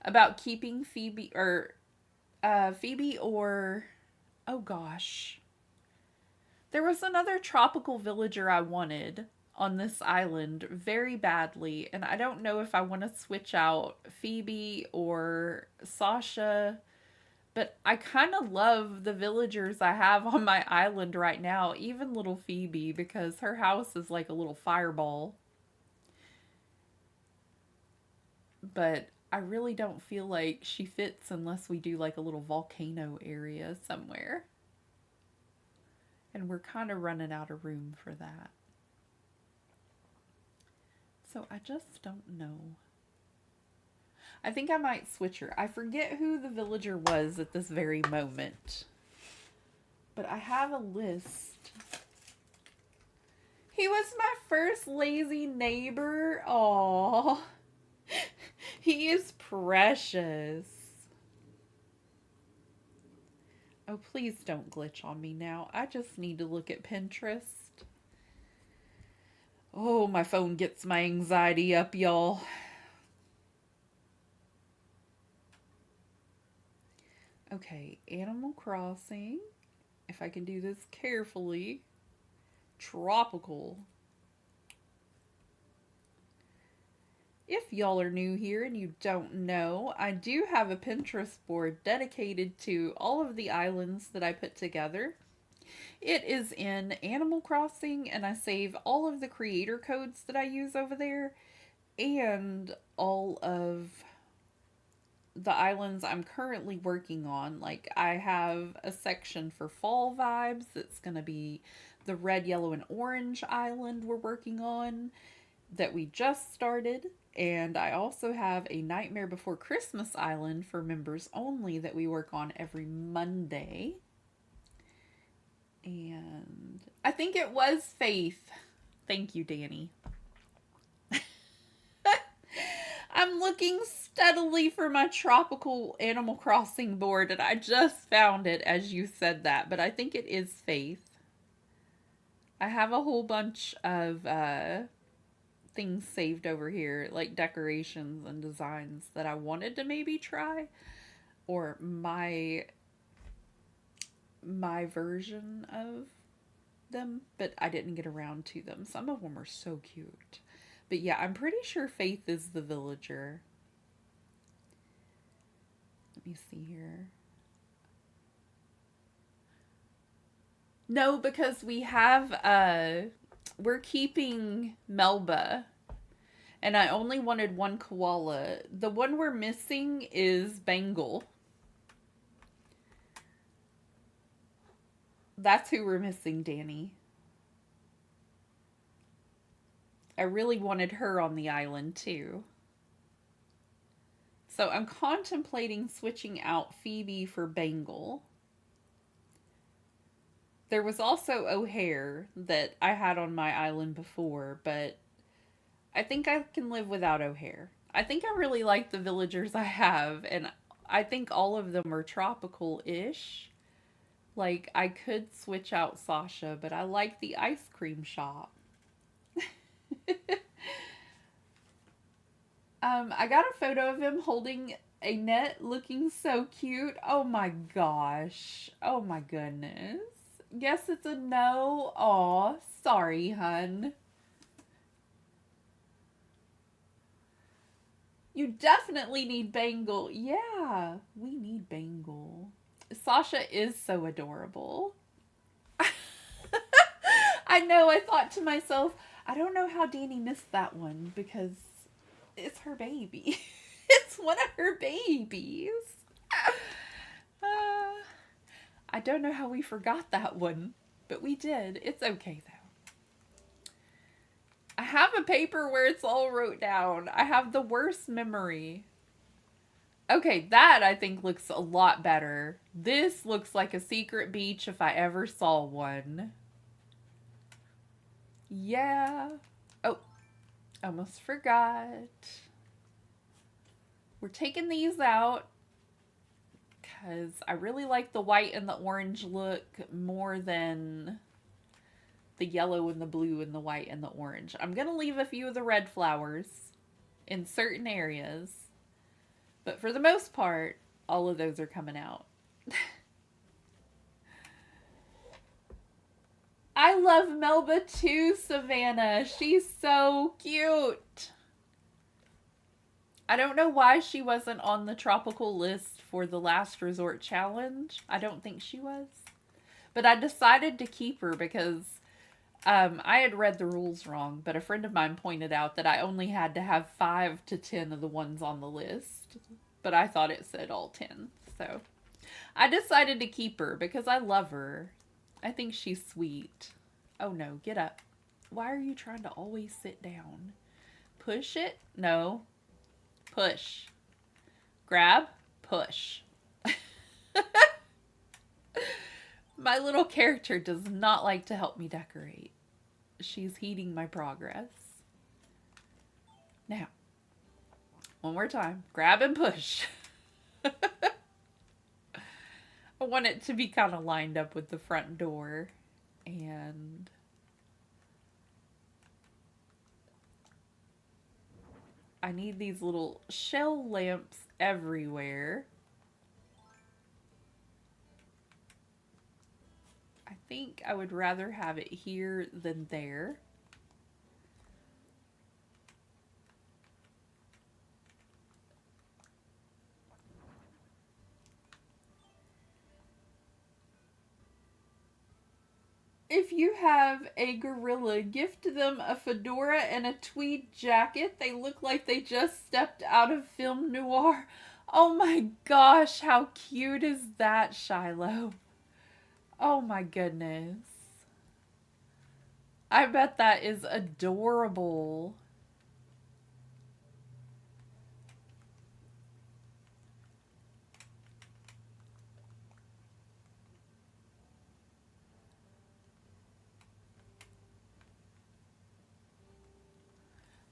About keeping Phoebe or oh gosh. There was another tropical villager I wanted on this island very badly, and I don't know if I want to switch out Phoebe or Sasha, but I kind of love the villagers I have on my island right now, even little Phoebe, because her house is like a little fireball. But I really don't feel like she fits unless we do like a little volcano area somewhere. And we're kind of running out of room for that. So I just don't know. I think I might switch her. I forget who the villager was at this very moment. But I have a list He was my first lazy neighbor. Aww. He is precious. Oh, please don't glitch on me now. I just need to look at Pinterest. Oh, my phone gets my anxiety up, y'all. Okay, Animal Crossing. If I can do this carefully. Tropical. If y'all are new here and you don't know, I do have a Pinterest board dedicated to all of the islands that I put together. It is in Animal Crossing, and I save all of the creator codes that I use over there and all of the islands I'm currently working on. Like, I have a section for fall vibes that's going to be the red, yellow, and orange island we're working on that we just started. And I also have a Nightmare Before Christmas island for members only that we work on every Monday. And I think it was Faith. Thank you, Danny. I'm looking steadily for my tropical Animal Crossing board, and I just found it as you said that, but I think it is Faith. I have a whole bunch of things saved over here, like decorations and designs that I wanted to maybe try, or my version of them, but I didn't get around to them. Some of them are so cute. But yeah, I'm pretty sure Faith is the villager. Let me see here. No, because we have, we're keeping Melba. And I only wanted one koala. The one we're missing is Bengal. That's who we're missing, Danny. I really wanted her on the island, too. So I'm contemplating switching out Phoebe for Bengal. There was also O'Hare that I had on my island before, but I think I can live without O'Hare. I think I really like the villagers I have, and I think all of them are tropical-ish. Like, I could switch out Sasha, but I like the ice cream shop. I got a photo of him holding a net looking so cute. Oh my gosh. Oh my goodness. Guess it's a no. Aw, sorry, hun. You definitely need Bengal. Yeah, we need Bengal. Sasha is so adorable. I know, I thought to myself, I don't know how Danny missed that one because it's her baby. It's one of her babies. I don't know how we forgot that one, but we did. It's okay, though. I have a paper where it's all wrote down. I have the worst memory. Okay, that I think looks a lot better. This looks like a secret beach if I ever saw one. Yeah. Oh, almost forgot. We're taking these out because I really like the white and the orange look more than the yellow and the blue and the white and the orange. I'm going to leave a few of the red flowers in certain areas, but for the most part, all of those are coming out. I love Melba too, Savannah. She's so cute. I don't know why she wasn't on the tropical list for the Last Resort Challenge. I don't think she was. But I decided to keep her because I had read the rules wrong, but a friend of mine pointed out that I only had to have 5 to 10 of the ones on the list. But I thought it said all 10. So I decided to keep her because I love her. I think she's sweet. Oh no, get up. Why are you trying to always sit down? Push it? No. Push. Grab. Push. My little character does not like to help me decorate. she's heeding my progress. Now, one more time. Grab and push. I want it to be kind of lined up with the front door. And I need these little shell lamps everywhere. I think I would rather have it here than there. If you have a gorilla, gift them a fedora and a tweed jacket. They look like they just stepped out of film noir. Oh my gosh, how cute is that, Shiloh? Oh my goodness. I bet that is adorable.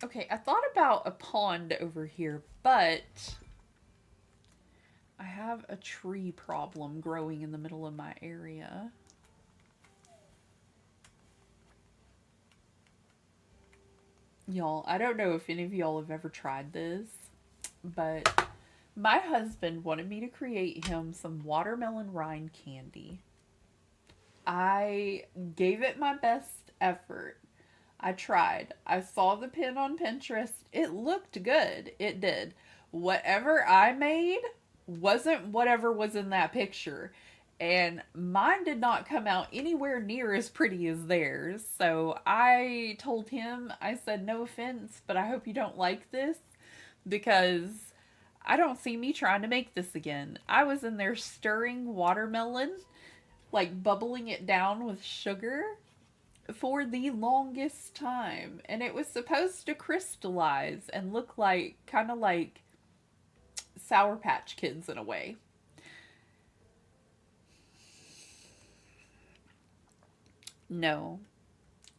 Okay, I thought about a pond over here, but I have a tree problem growing in the middle of my area. Y'all, I don't know if any of y'all have ever tried this, but my husband wanted me to create him some watermelon rind candy. I gave it my best effort. I tried. I saw the pin on Pinterest. It looked good. It did. Whatever I made wasn't whatever was in that picture. And mine did not come out anywhere near as pretty as theirs. So I told him, I said, no offense, but I hope you don't like this because I don't see me trying to make this again. I was in there stirring watermelon, like bubbling it down with sugar for the longest time, and it was supposed to crystallize and look like kind of like Sour Patch Kids in a way. No,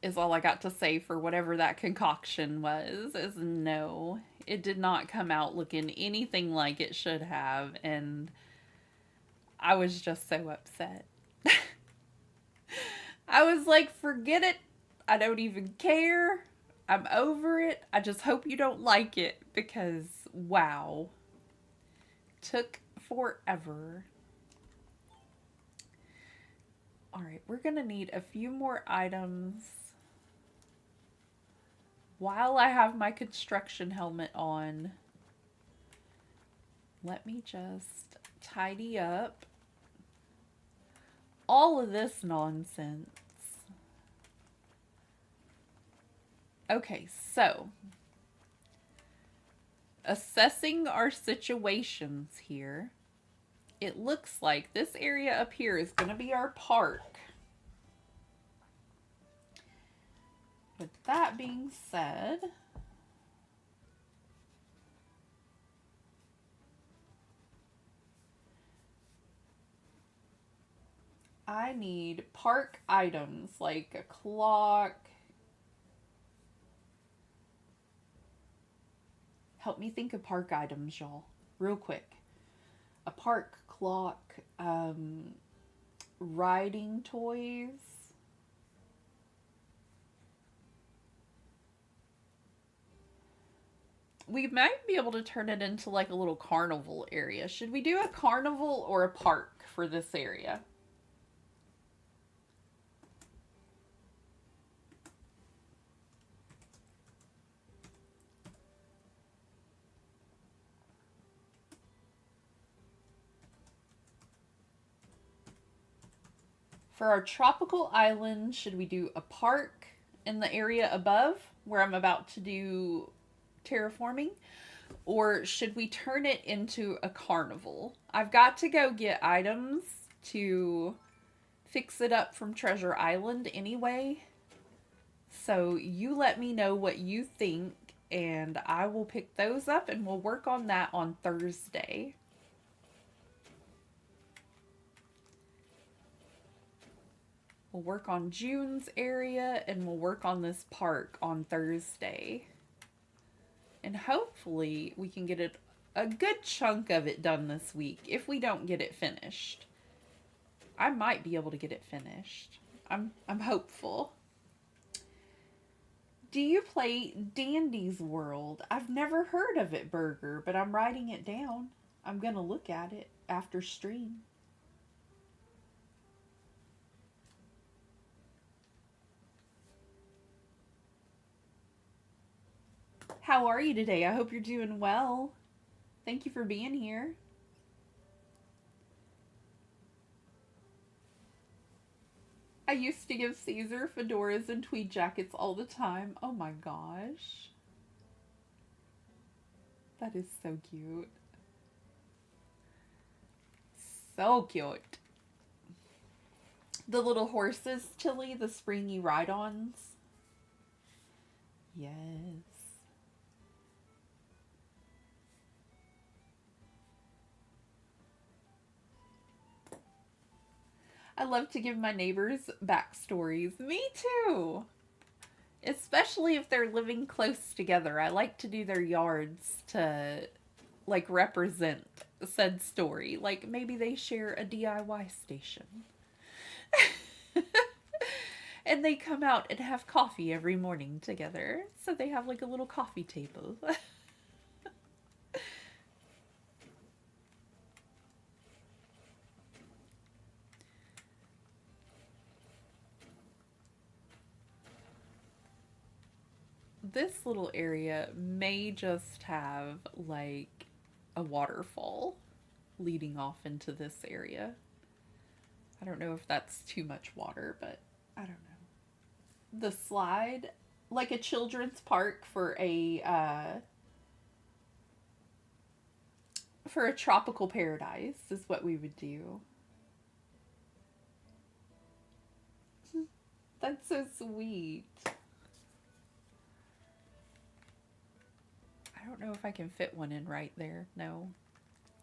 is all I got to say for whatever that concoction was, is no. It did not come out looking anything like it should have, and I was just so upset. I was like, forget it. I don't even care. I'm over it. I just hope you don't like it because, wow. Took forever. Alright, we're going to need a few more items while I have my construction helmet on. Let me just tidy up all of this nonsense. Okay, so assessing our situations here, it looks like this area up here is going to be our park. With that being said, I need park items like a clock. Help me think of park items, y'all, real quick. A park clock, riding toys. We might be able to turn it into like a little carnival area. Should we do a carnival or a park for this area? For our tropical island, should we do a park in the area above where I'm about to do terraforming? Or should we turn it into a carnival? I've got to go get items to fix it up from Treasure Island anyway. So you let me know what you think and I will pick those up and we'll work on that on Thursday. We'll work on June's area and we'll work on this park on Thursday. And hopefully we can get a good chunk of it done this week if we don't get it finished. I might be able to get it finished. I'm hopeful. Do you play Dandy's World? I've never heard of it, Burger, but I'm writing it down. I'm going to look at it after stream. How are you today? I hope you're doing well. Thank you for being here. I used to give Caesar fedoras and tweed jackets all the time. Oh my gosh. That is so cute. So cute. The little horses, Chili, the springy ride-ons. Yes. I love to give my neighbors backstories. Me too. Especially if they're living close together. I like to do their yards to, like, represent said story. Like, maybe they share a DIY station. And they come out and have coffee every morning together. So they have, like, a little coffee table. This little area may just have like a waterfall leading off into this area. I don't know if that's too much water, but I don't know. The slide, like a children's park for a tropical paradise is what we would do. That's so sweet. I don't know if I can fit one in right there. No,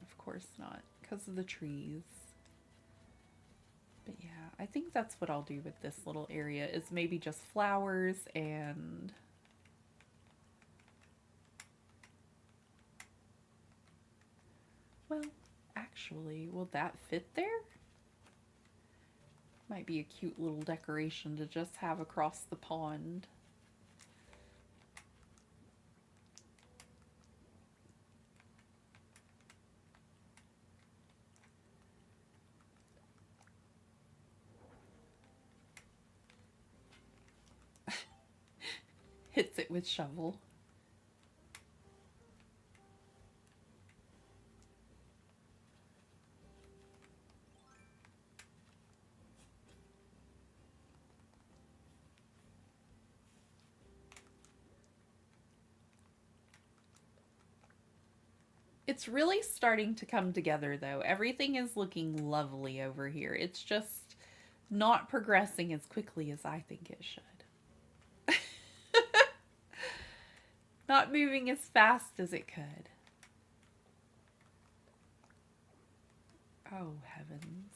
of course not, because of the trees. But yeah, I think that's what I'll do with this little area, is maybe just flowers and... Well, actually, will that fit there? Might be a cute little decoration to just have across the pond. Hits it with shovel. It's really starting to come together, though. Everything is looking lovely over here. It's just not progressing as quickly as I think it should. Not moving as fast as it could. Oh, heavens.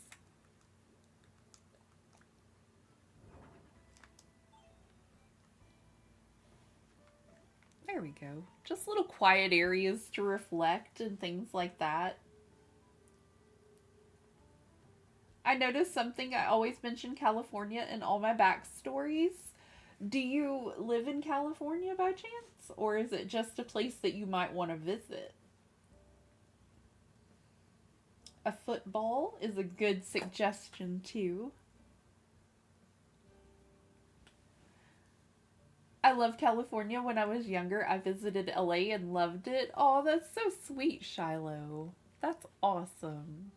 There we go. Just little quiet areas to reflect and things like that. I noticed something. I always mention California in all my backstories. Do you live in California by chance? Or is it just a place that you might want to visit? A football is a good suggestion too. I love California. When I was younger, I visited LA and loved it. Oh, that's so sweet, Shiloh. That's awesome.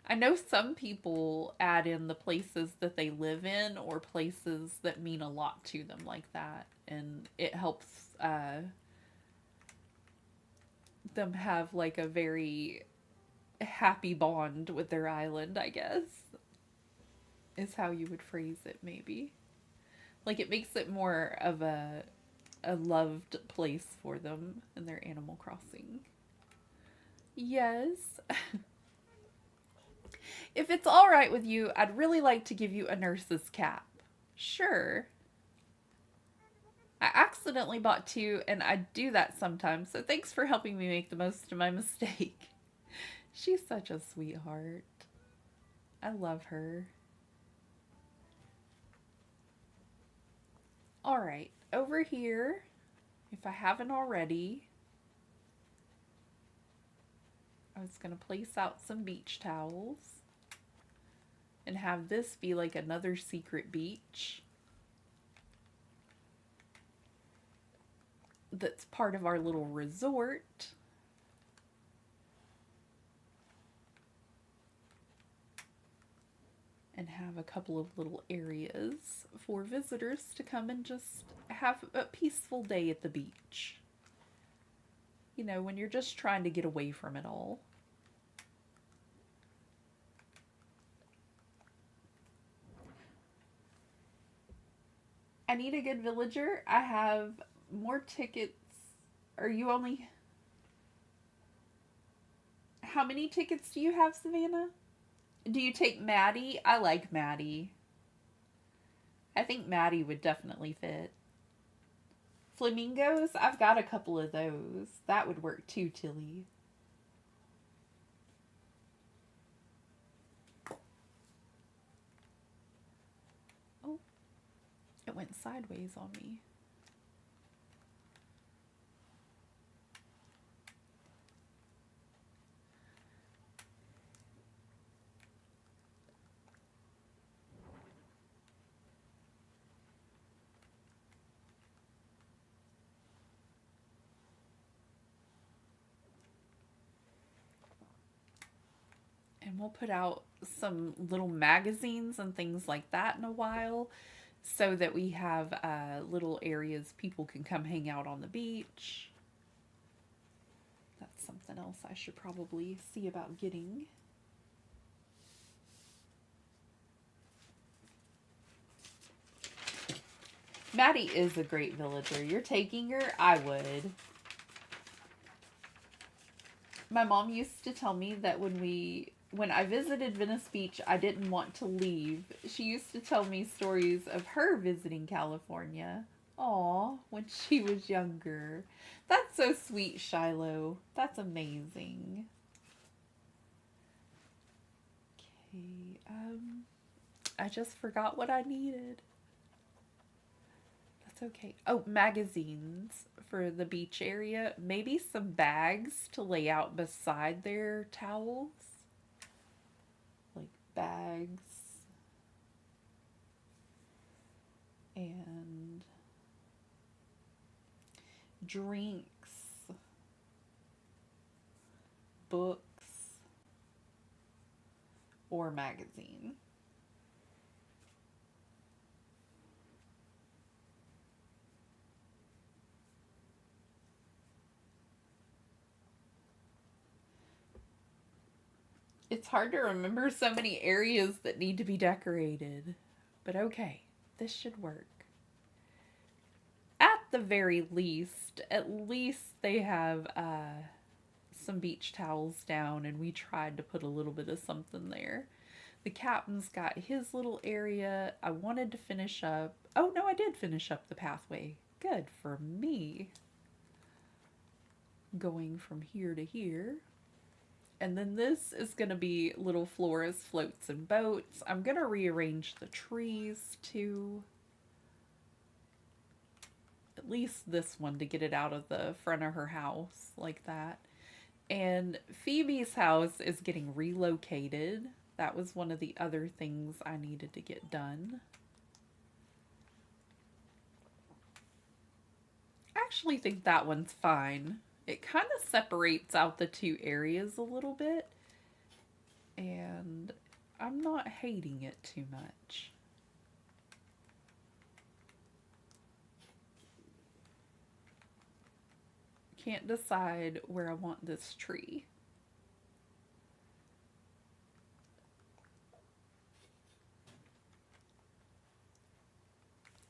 I know some people add in the places that they live in or places that mean a lot to them like that. And it helps them have like a very happy bond with their island, I guess. Is how you would phrase it, maybe. Like, it makes it more of a loved place for them in their Animal Crossing. Yes. If it's all right with you, I'd really like to give you a nurse's cap. Sure. I accidentally bought two, and I do that sometimes, so thanks for helping me make the most of my mistake. She's such a sweetheart. I love her. All right, over here, if I haven't already, I was going to place out some beach towels and have this be like another secret beach that's part of our little resort. And have a couple of little areas for visitors to come and just have a peaceful day at the beach. You know, when you're just trying to get away from it all. I need a good villager. I have more tickets. Are you only... How many tickets do you have, Savannah? Do you take Maddie? I like Maddie. I think Maddie would definitely fit. Flamingos? I've got a couple of those. That would work too, Tilly. Oh, it went sideways on me. And we'll put out some little magazines and things like that in a while so that we have little areas people can come hang out on the beach. That's something else I should probably see about getting. Maddie is a great villager. You're taking her? I would. My mom used to tell me that when I visited Venice Beach, I didn't want to leave. She used to tell me stories of her visiting California. Aw, when she was younger. That's so sweet, Shiloh. That's amazing. Okay, I just forgot what I needed. That's okay. Oh, magazines for the beach area. Maybe some bags to lay out beside their towels. Like bags. And drinks. Books. Or magazine. It's hard to remember so many areas that need to be decorated. But okay, this should work. At the very least, at least they have some beach towels down, and we tried to put a little bit of something there. The captain's got his little area. I wanted to finish up. Oh, no, I did finish up the pathway. Good for me. Going from here to here. And then this is going to be little floras, floats, and boats. I'm going to rearrange the trees too. At least this one to get it out of the front of her house like that. And Phoebe's house is getting relocated. That was one of the other things I needed to get done. I actually think that one's fine. It kind of separates out the two areas a little bit. And I'm not hating it too much. Can't decide where I want this tree.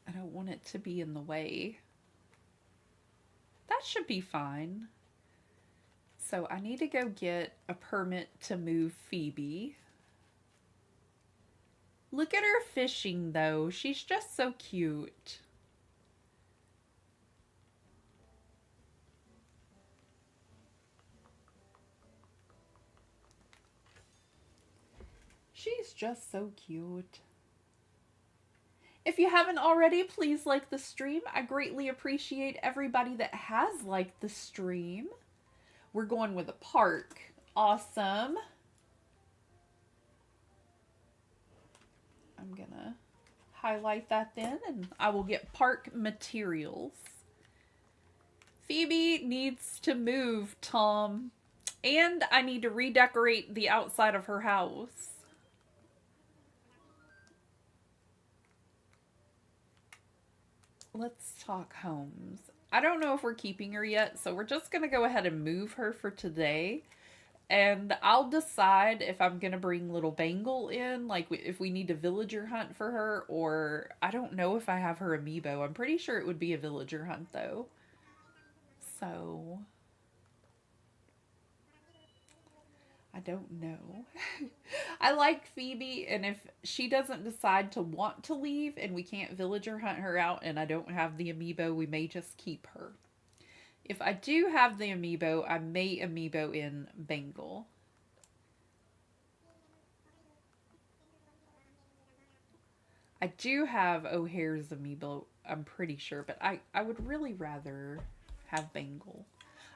I don't want it to be in the way. That should be fine. So I need to go get a permit to move Phoebe. Look at her fishing though. She's just so cute. She's just so cute. If you haven't already, please like the stream. I greatly appreciate everybody that has liked the stream. We're going with a park. Awesome. I'm gonna highlight that then, and I will get park materials. Phoebe needs to move, Tom. And I need to redecorate the outside of her house. Let's talk homes. I don't know if we're keeping her yet, so we're just going to go ahead and move her for today. And I'll decide if I'm going to bring little Bangle in, like if we need a villager hunt for her, or I don't know if I have her amiibo. I'm pretty sure it would be a villager hunt, though. So, I don't know. I like Phoebe, and if she doesn't decide to want to leave and we can't villager hunt her out and I don't have the amiibo, we may just keep her. If I do have the amiibo, I may amiibo in Bengal. I do have O'Hare's amiibo, I'm pretty sure, but I would really rather have Bengal.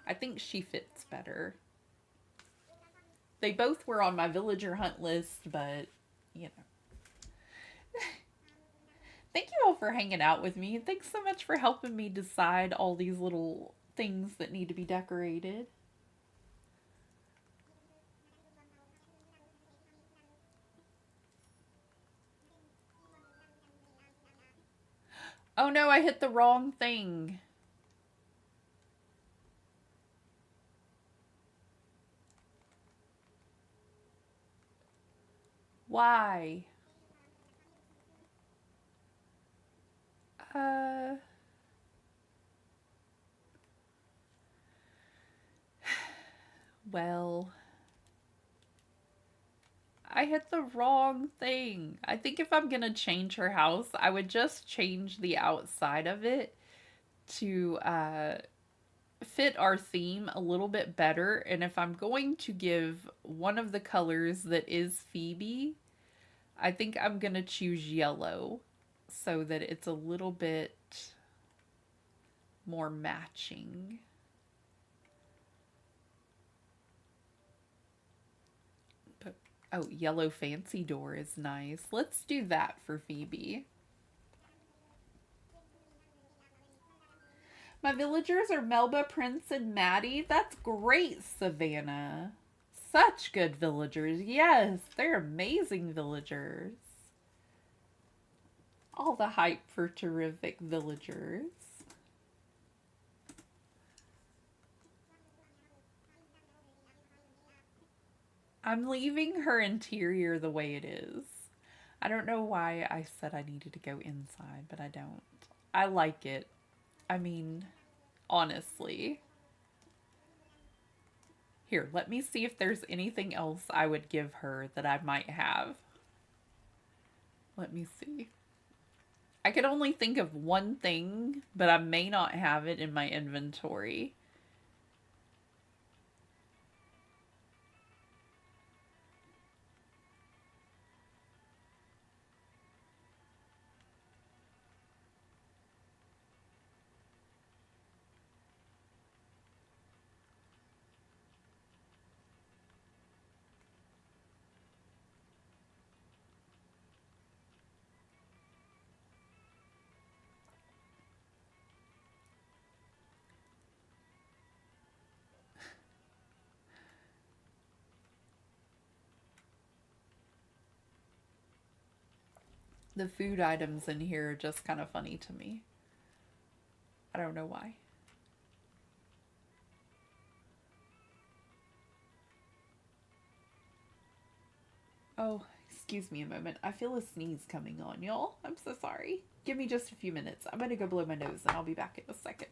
I think she fits better. They both were on my villager hunt list, but, you know. Thank you all for hanging out with me. Thanks so much for helping me decide all these little things that need to be decorated. Oh no, I hit the wrong thing. Why? Uh... Well... I hit the wrong thing. I think if I'm gonna change her house, I would just change the outside of it to fit our theme a little bit better. And if I'm going to give one of the colors that is Phoebe, I think I'm gonna choose yellow so that it's a little bit more matching. But, oh, yellow fancy door is nice. Let's do that for Phoebe. My villagers are Melba, Prince, and Maddie. That's great, Savannah. Such good villagers. Yes, they're amazing villagers. All the hype for terrific villagers. I'm leaving her interior the way it is. I don't know why I said I needed to go inside, but I don't. I like it. I mean, honestly. Here, let me see if there's anything else I would give her that I might have. Let me see. I could only think of one thing, but I may not have it in my inventory. The food items in here are just kind of funny to me. I don't know why. Oh, excuse me a moment. I feel a sneeze coming on, y'all. I'm so sorry. Give me just a few minutes. I'm gonna go blow my nose and I'll be back in a second.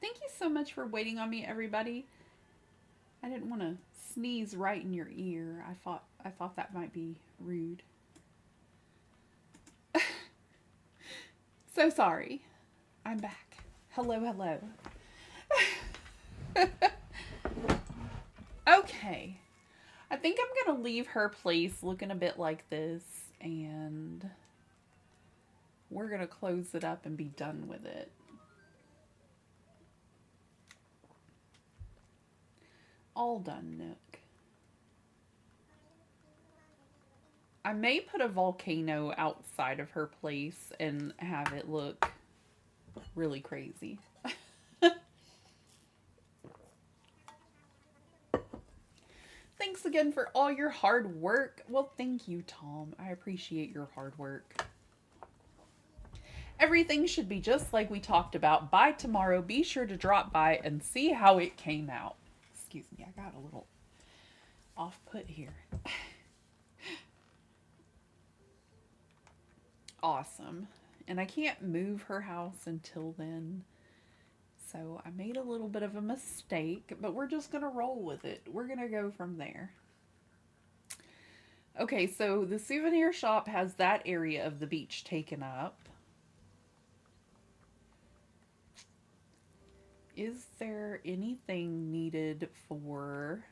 Thank you so much for waiting on me, everybody. I didn't want to sneeze right in your ear. I thought that might be rude. So sorry. I'm back. Hello, hello. Okay. I think I'm going to leave her place looking a bit like this, and we're going to close it up and be done with it. All done, Nook. I may put a volcano outside of her place and have it look really crazy. Thanks again for all your hard work. Well, thank you, Tom. I appreciate your hard work. Everything should be just like we talked about. By tomorrow, be sure to drop by and see how it came out. Excuse me, I got a little off put here. Awesome. And I can't move her house until then. So I made a little bit of a mistake, but we're just going to roll with it. We're going to go from there. Okay, so the souvenir shop has that area of the beach taken up. Is there anything needed for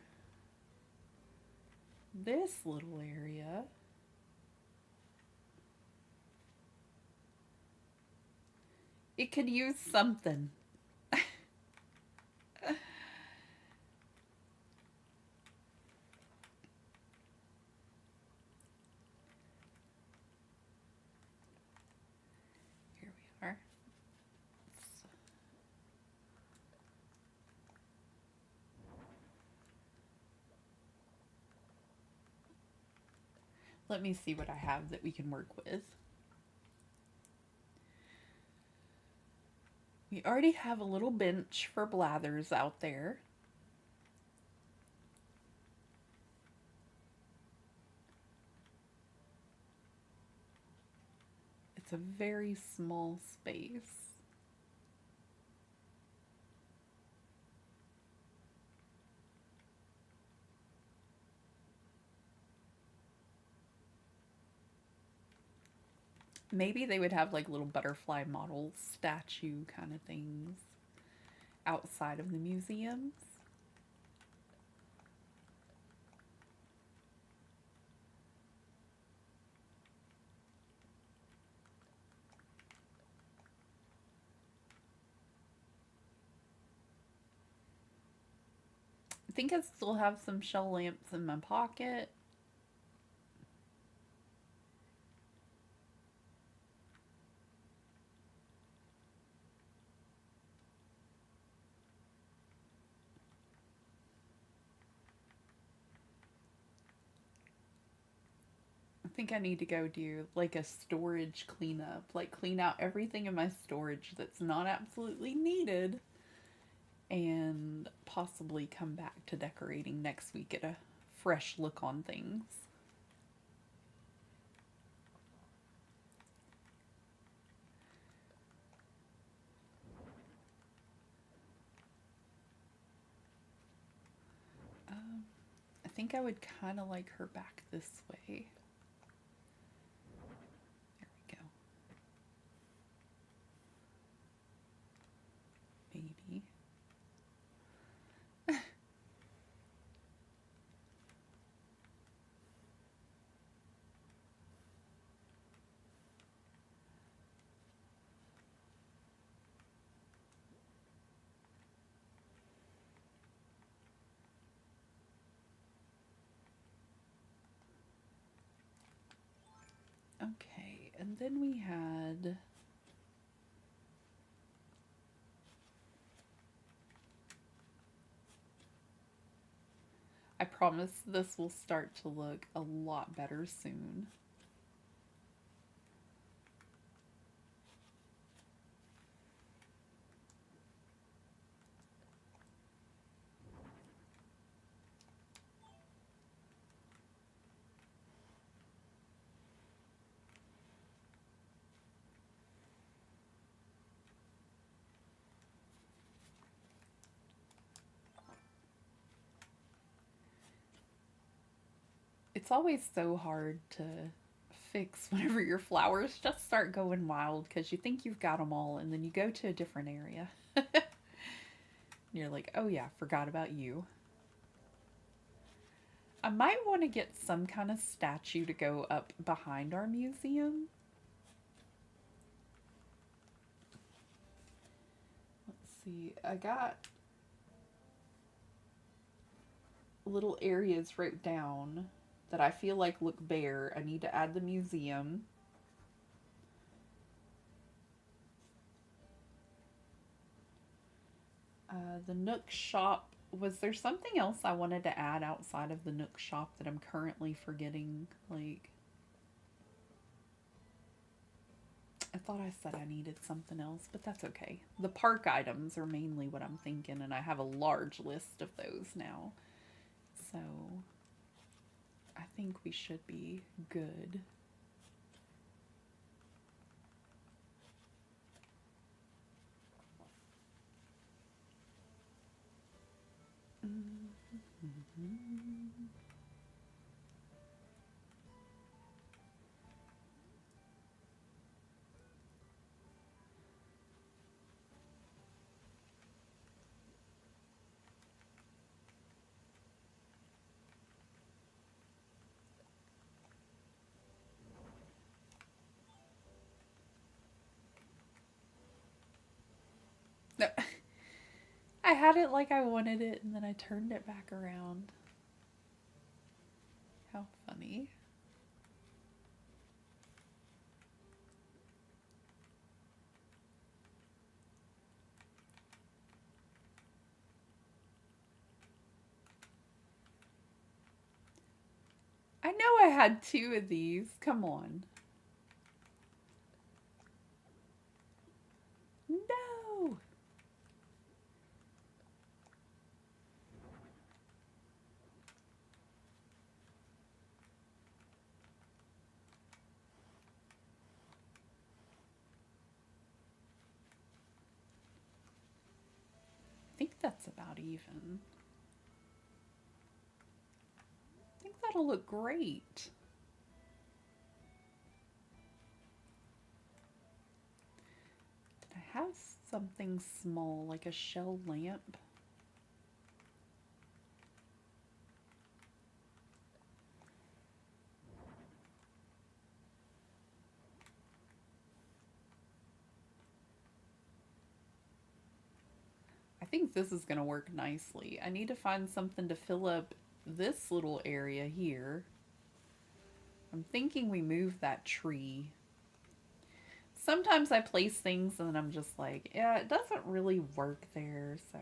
this little area? It could use something. Here we are. Let me see what I have that we can work with. We already have a little bench for blathers out there. It's a very small space. Maybe they would have like little butterfly model statue kind of things outside of the museums. I think I still have some shell lamps in my pocket. I think I need to go do like a storage cleanup, like clean out everything in my storage that's not absolutely needed, and possibly come back to decorating next week at a fresh look on things. I think I would kind of like her back this way. There we go. Maybe. Okay, and then we had I promise this will start to look a lot better soon. It's always so hard to fix whenever your flowers just start going wild because you think you've got them all and then you go to a different area. And you're like, oh yeah, forgot about you. I might want to get some kind of statue to go up behind our museum. Let's see, I got little areas wrote down that I feel like look bare. I need to add the museum. The Nook shop. Was there something else I wanted to add outside of the Nook shop that I'm currently forgetting? Like, I thought I said I needed something else, but that's okay. The park items are mainly what I'm thinking, and I have a large list of those now. So, I think we should be good. No, I had it like I wanted it, and then I turned it back around. How funny. I know I had two of these. Come on. No! I think that's about even. I think that'll look great. Did I have something small, like a shell lamp? I think this is going to work nicely. I need to find something to fill up this little area here. I'm thinking we move that tree. Sometimes I place things and then I'm just like, yeah, it doesn't really work there, so.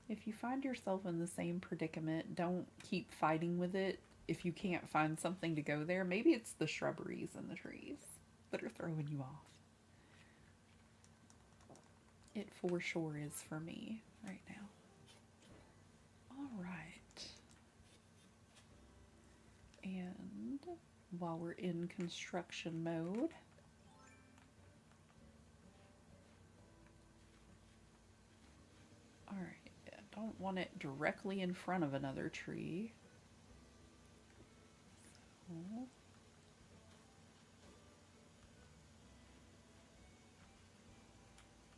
If you find yourself in the same predicament, don't keep fighting with it if you can't find something to go there. Maybe it's the shrubberies and the trees that are throwing you off. It for sure is for me right now. All right. And while we're in construction mode, all right, I don't want it directly in front of another tree. So,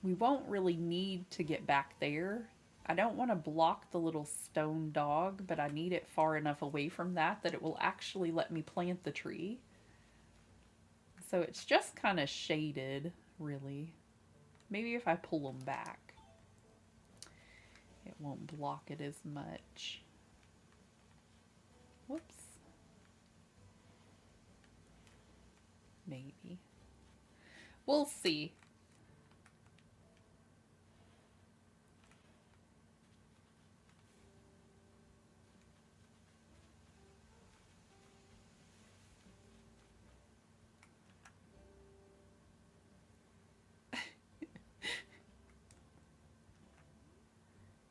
we won't really need to get back there. I don't want to block the little stone dog, but I need it far enough away from that that it will actually let me plant the tree. So it's just kind of shaded, really. Maybe if I pull them back, it won't block it as much. Whoops. Maybe. We'll see.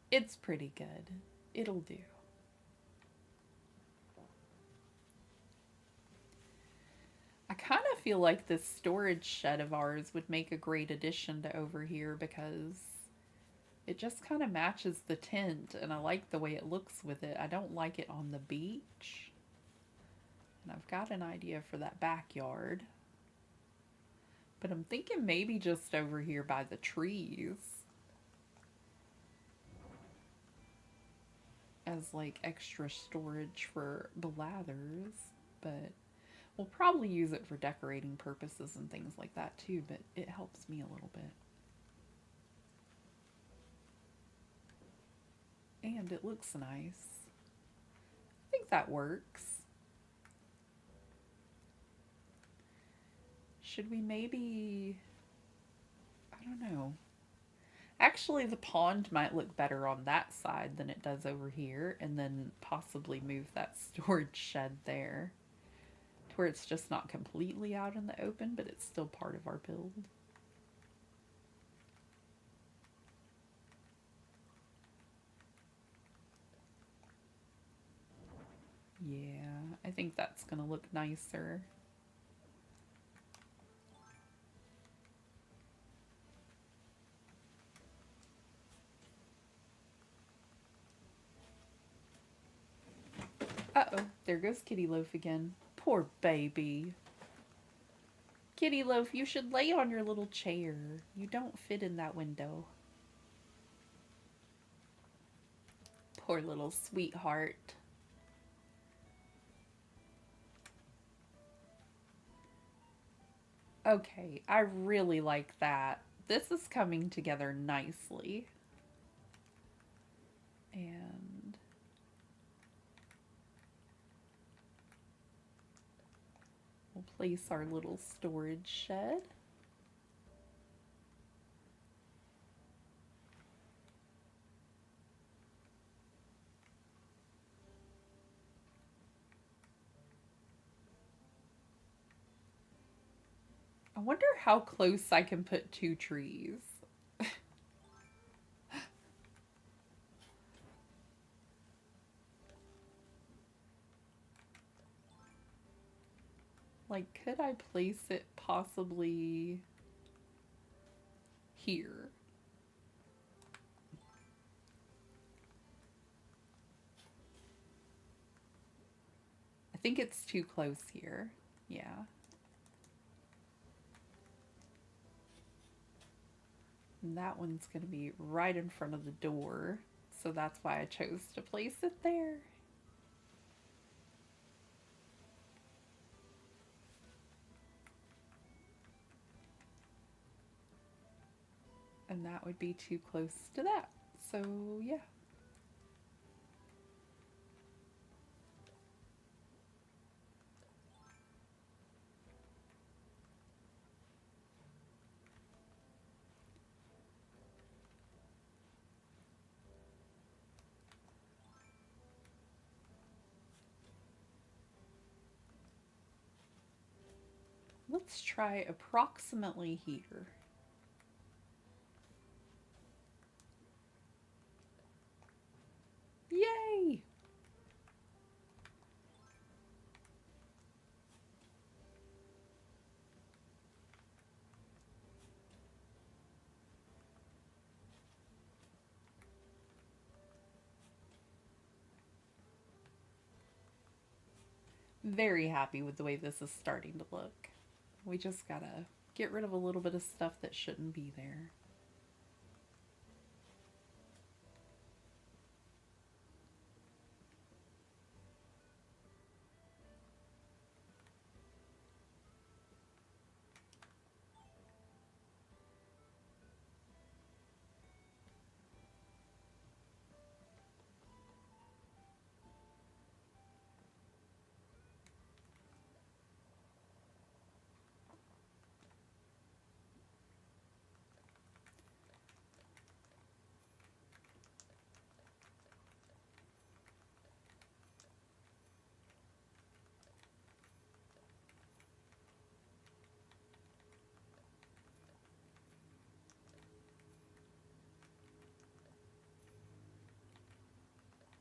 It's pretty good. It'll do. I kind of feel like this storage shed of ours would make a great addition to over here because It just kind of matches the tint, and I like the way it looks with it. I don't like it on the beach. And I've got an idea for that backyard. But I'm thinking maybe just over here by the trees as like extra storage for bladders. But we'll probably use it for decorating purposes and things like that too, but it helps me a little bit. And it looks nice. I think that works. Should we maybe... I don't know. Actually, the pond might look better on that side than it does over here, and then possibly move that storage shed there to where it's just not completely out in the open, but it's still part of our build. Yeah, I think that's going to look nicer. Uh-oh, there goes Kitty Loaf again. Poor baby. Kitty Loaf, you should lay on your little chair. You don't fit in that window. Poor little sweetheart. Okay, I really like that. This is coming together nicely. And we'll place our little storage shed. I wonder how close I can put two trees. Like, could I place it possibly here? I think it's too close here. Yeah. And that one's going to be right in front of the door. So that's why I chose to place it there. And that would be too close to that. So yeah. Let's try approximately here. Yay! Very happy with the way this is starting to look. We just gotta get rid of a little bit of stuff that shouldn't be there.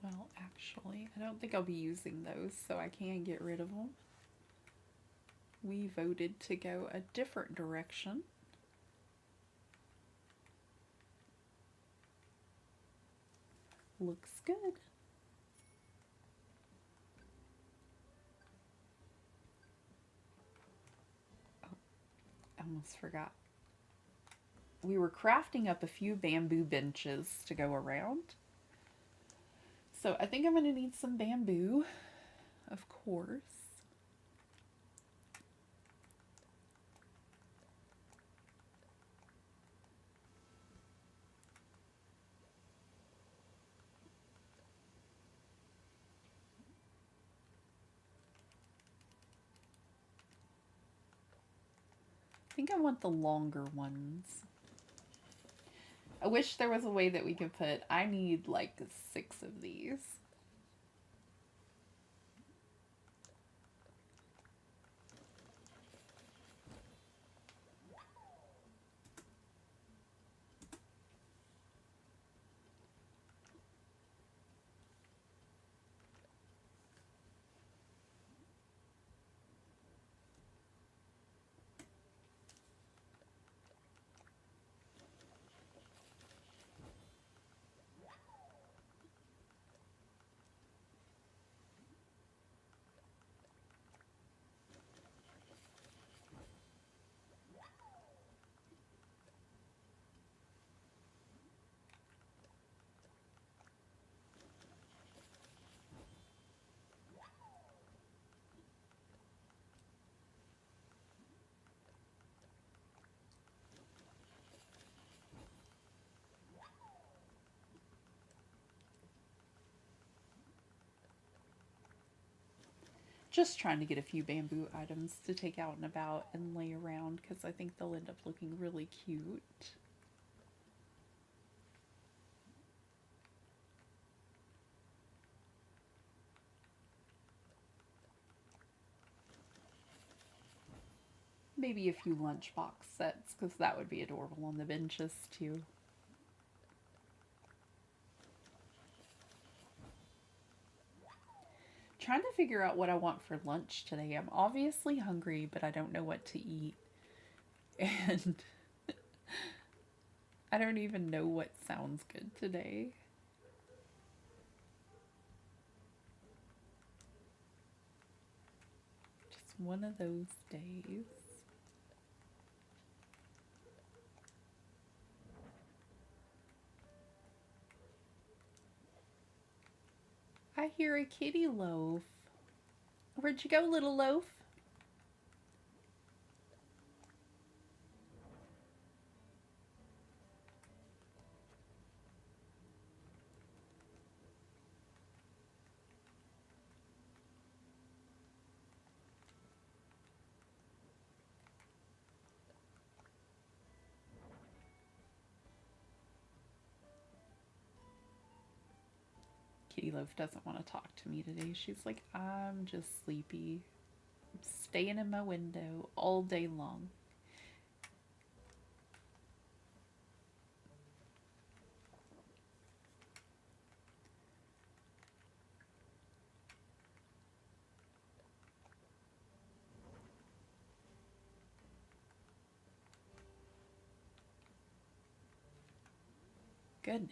Well, actually, I don't think I'll be using those, so I can get rid of them. We voted to go a different direction. Looks good. Oh, I almost forgot. We were crafting up a few bamboo benches to go around. So I think I'm going to need some bamboo, of course. I think I want the longer ones. I wish there was a way that we could put, I need like 6 of these. Just trying to get a few bamboo items to take out and about and lay around because I think they'll end up looking really cute. Maybe a few lunchbox sets because that would be adorable on the benches too. Trying to figure out what I want for lunch today. I'm obviously hungry, but I don't know what to eat. And I don't even know what sounds good today. Just one of those days. I hear a kitty loaf. Where'd you go, little loaf? Kitty Loaf doesn't want to talk to me today. She's like, I'm just sleepy. I'm staying in my window all day long. Goodness.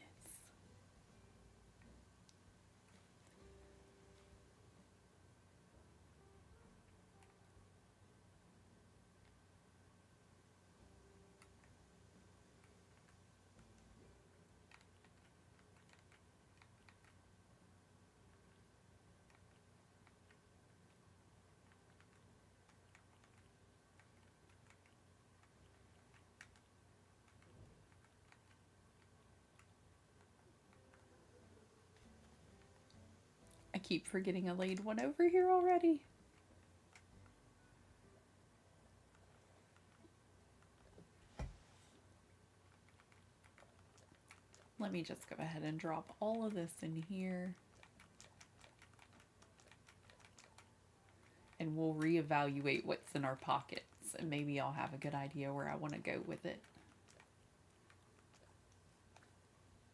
I keep forgetting I laid one over here already. Let me just go ahead and drop all of this in here. And we'll reevaluate what's in our pockets. And maybe I'll have a good idea where I want to go with it.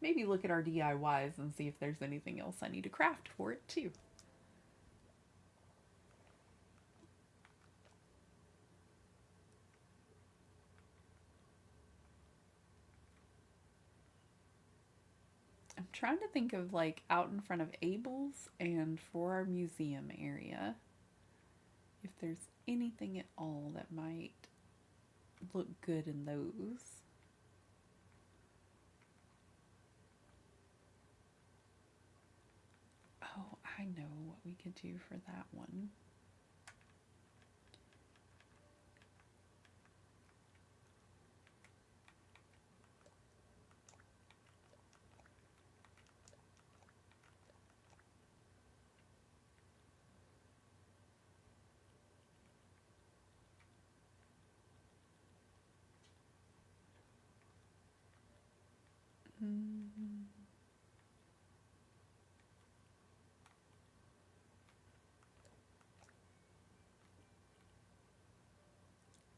Maybe look at our DIYs and see if there's anything else I need to craft for it too. I'm trying to think of like out in front of Abel's and for our museum area, if there's anything at all that might look good in those. Oh, I know what we could do for that one. Mm.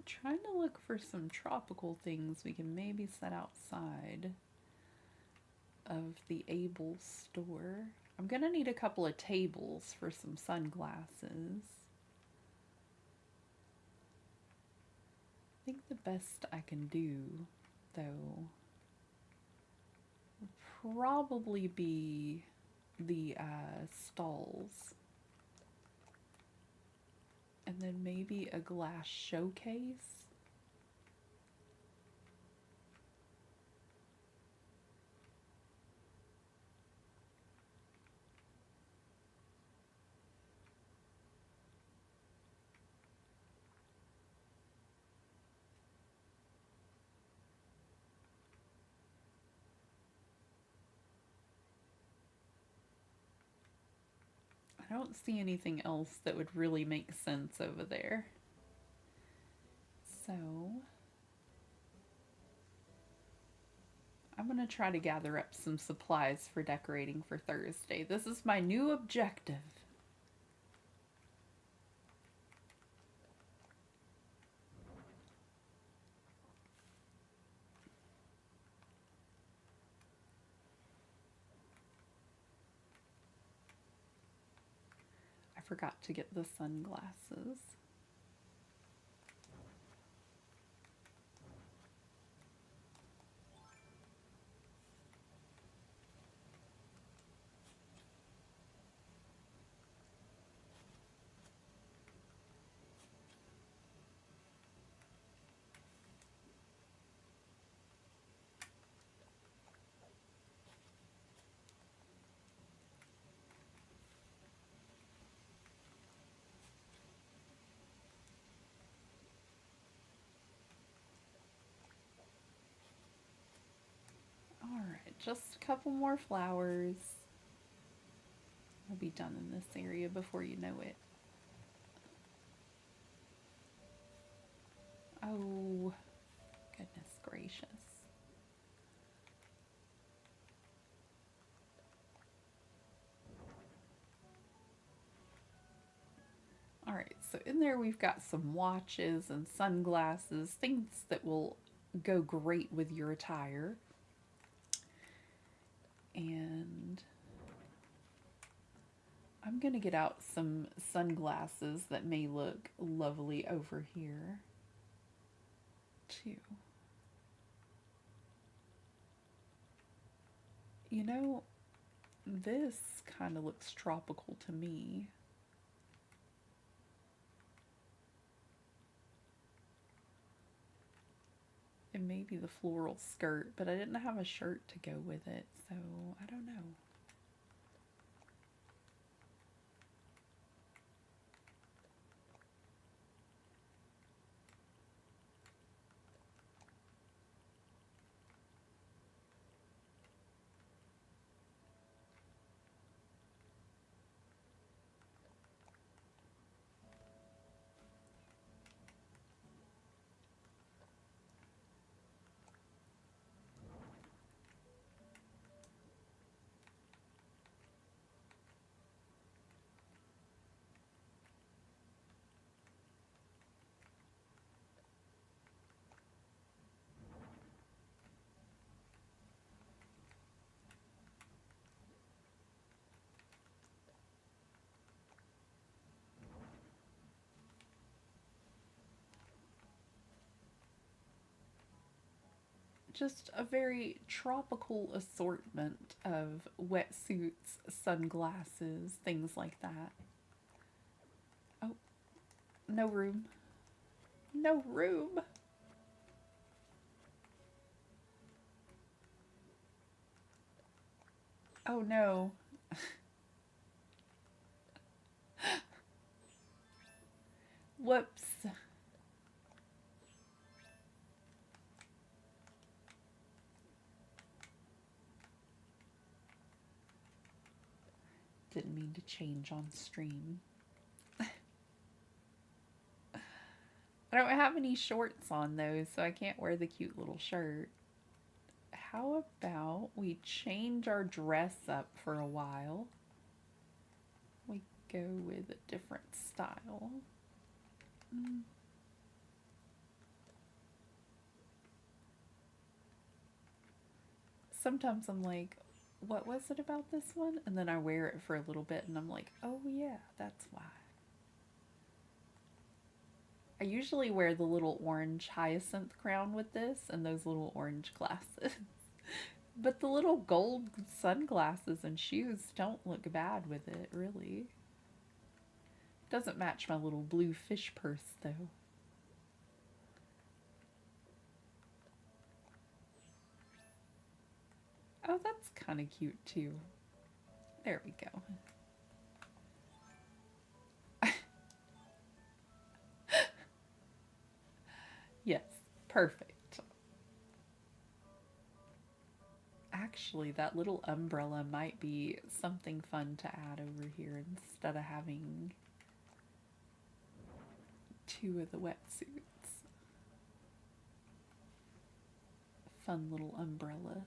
Trying to look for some tropical things we can maybe set outside of the Able store. I'm gonna need a couple of tables for some sunglasses. I think the best I can do, though, would probably be the stalls. And then maybe a glass showcase. I don't see anything else that would really make sense over there. So I'm going to try to gather up some supplies for decorating for Thursday. This is my new objective. I forgot to get the sunglasses. Alright, just a couple more flowers. I'll be done in this area before you know it. Oh, goodness gracious. Alright, so in there we've got some watches and sunglasses, things that will go great with your attire. And I'm going to get out some sunglasses that may look lovely over here, too. You know, this kind of looks tropical to me. And maybe the floral skirt, but I didn't have a shirt to go with it, so I don't know. Just a very tropical assortment of wetsuits, sunglasses, things like that. Oh, no room. No room. Oh no. Whoops. Didn't mean to change on stream. I don't have any shorts on though, so I can't wear the cute little shirt. How about we change our dress up for a while? We go with a different style. Sometimes I'm like, what was it about this one? And then I wear it for a little bit and I'm like, oh yeah, that's why. I usually wear the little orange hyacinth crown with this and those little orange glasses. But the little gold sunglasses and shoes don't look bad with it, really. Doesn't match my little blue fish purse, though. Oh, that's kind of cute, too. There we go. Yes, perfect. Actually, that little umbrella might be something fun to add over here instead of having two of the wetsuits. Fun little umbrella.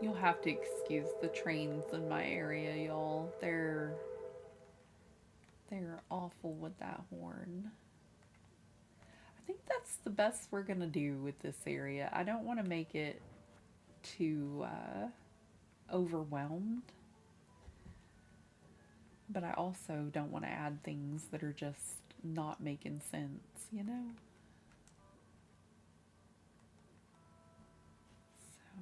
You'll have to excuse the trains in my area, y'all. They're awful with that horn. I think that's the best we're gonna do with this area. I don't want to make it too overwhelmed, but I also don't want to add things that are just not making sense, you know? So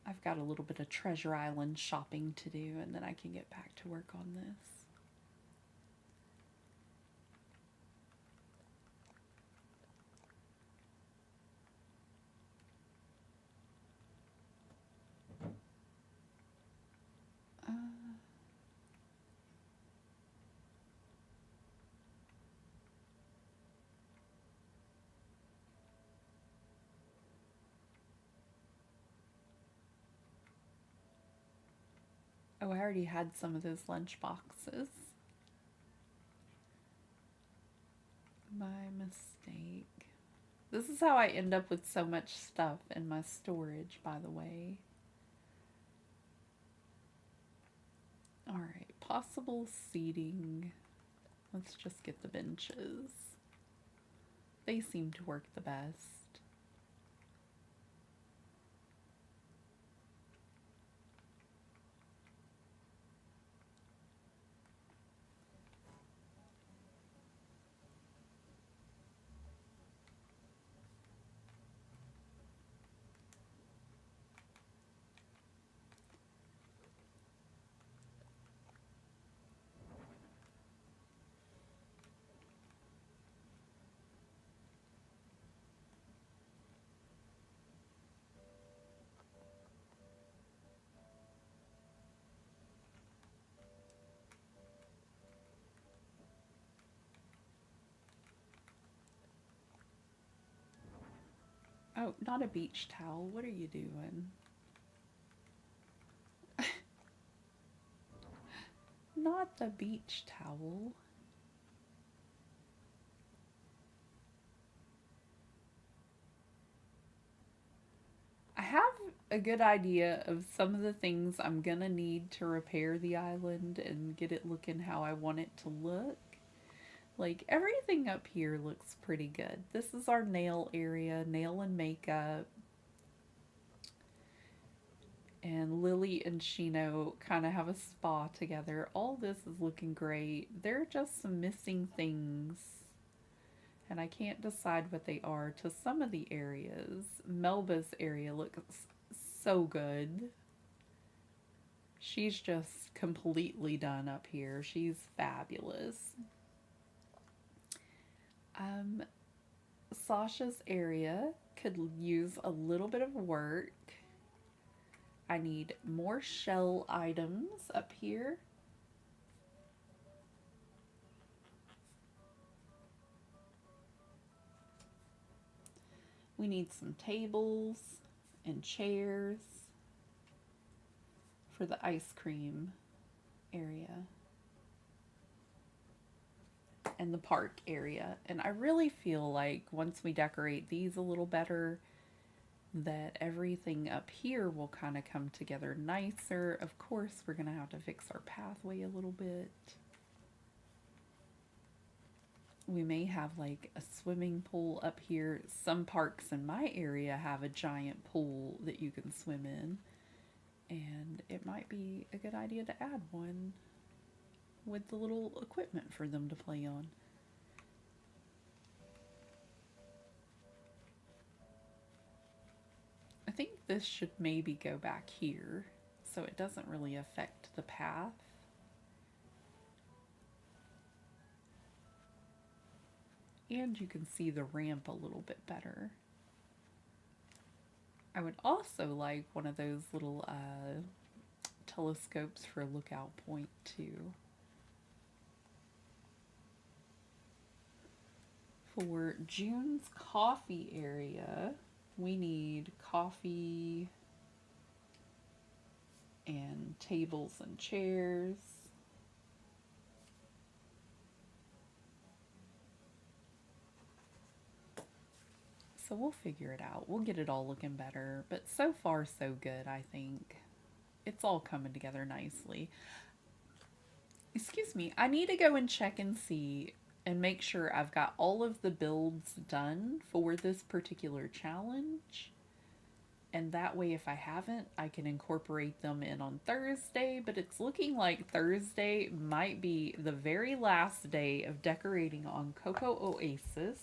I've got a little bit of Treasure Island shopping to do, and then I can get back to work on this. Uh, oh, I already had some of those lunch boxes. My mistake. This is how I end up with so much stuff in my storage, by the way. Alright, possible seating. Let's just get the benches. They seem to work the best. Oh, not a beach towel. What are you doing? not the beach towel. I have a good idea of some of the things I'm gonna need to repair the island and get it looking how I want it to look. Like everything up here looks pretty good. This is our nail area, nail and makeup. And Lily and Shino kind of have a spa together. All this is looking great. There are just some missing things, and I can't decide what they are to some of the areas. Melba's area looks so good. She's just completely done up here. She's fabulous. Um, Sasha's area could use a little bit of work. I need more shell items up here. We need some tables and chairs for the ice cream area and the park area. And I really feel like once we decorate these a little better, that everything up here will kind of come together nicer. Of course, we're going to have to fix our pathway a little bit. We may have like a swimming pool up here. Some parks in my area have a giant pool that you can swim in, and it might be a good idea to add one with the little equipment for them to play on. I think this should maybe go back here so it doesn't really affect the path. And you can see the ramp a little bit better. I would also like one of those little telescopes for a lookout point too. For June's coffee area, we need coffee and tables and chairs. So we'll figure it out. We'll get it all looking better. But so far, so good, I think. It's all coming together nicely. Excuse me, I need to go and check and see and make sure I've got all of the builds done for this particular challenge. And that way, if I haven't, I can incorporate them in on Thursday. But it's looking like Thursday might be the very last day of decorating on Coco Oasis.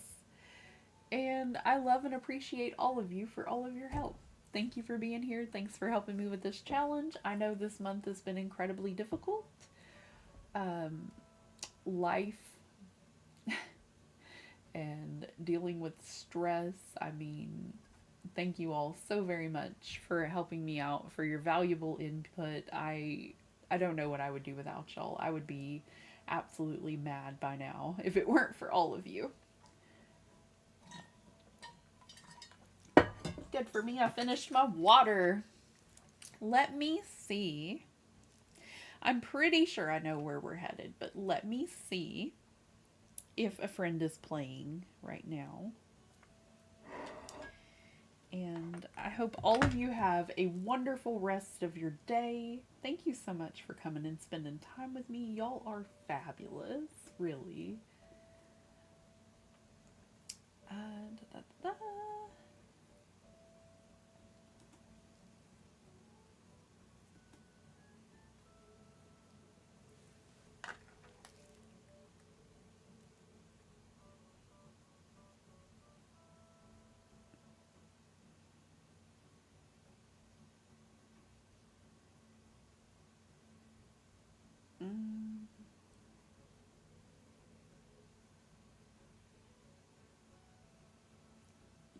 And I love and appreciate all of you for all of your help. Thank you for being here. Thanks for helping me with this challenge. I know this month has been incredibly difficult. Life and dealing with stress. I mean, thank you all so very much for helping me out, for your valuable input. I don't know what I would do without y'all. I would be absolutely mad by now if it weren't for all of you. Good for me. I finished my water. Let me see. I'm pretty sure I know where we're headed, but let me see if a friend is playing right now. And I hope all of you have a wonderful rest of your day. Thank you so much for coming and spending time with me. Y'all are fabulous, really. Da, da, da.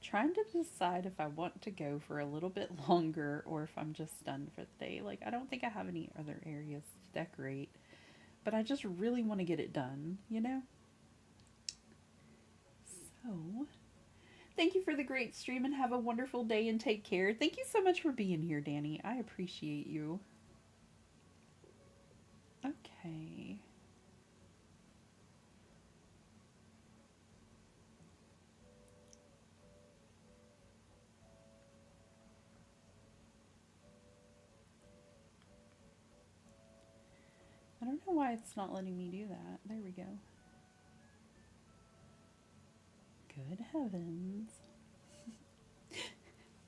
Trying to decide if I want to go for a little bit longer or if I'm just done for the day. Like, I don't think I have any other areas to decorate, but I just really want to get it done, you know? So, thank you for the great stream and have a wonderful day and take care. Thank you so much for being here, Danny. I appreciate you. Okay. I don't know why it's not letting me do that. There we go. Good heavens.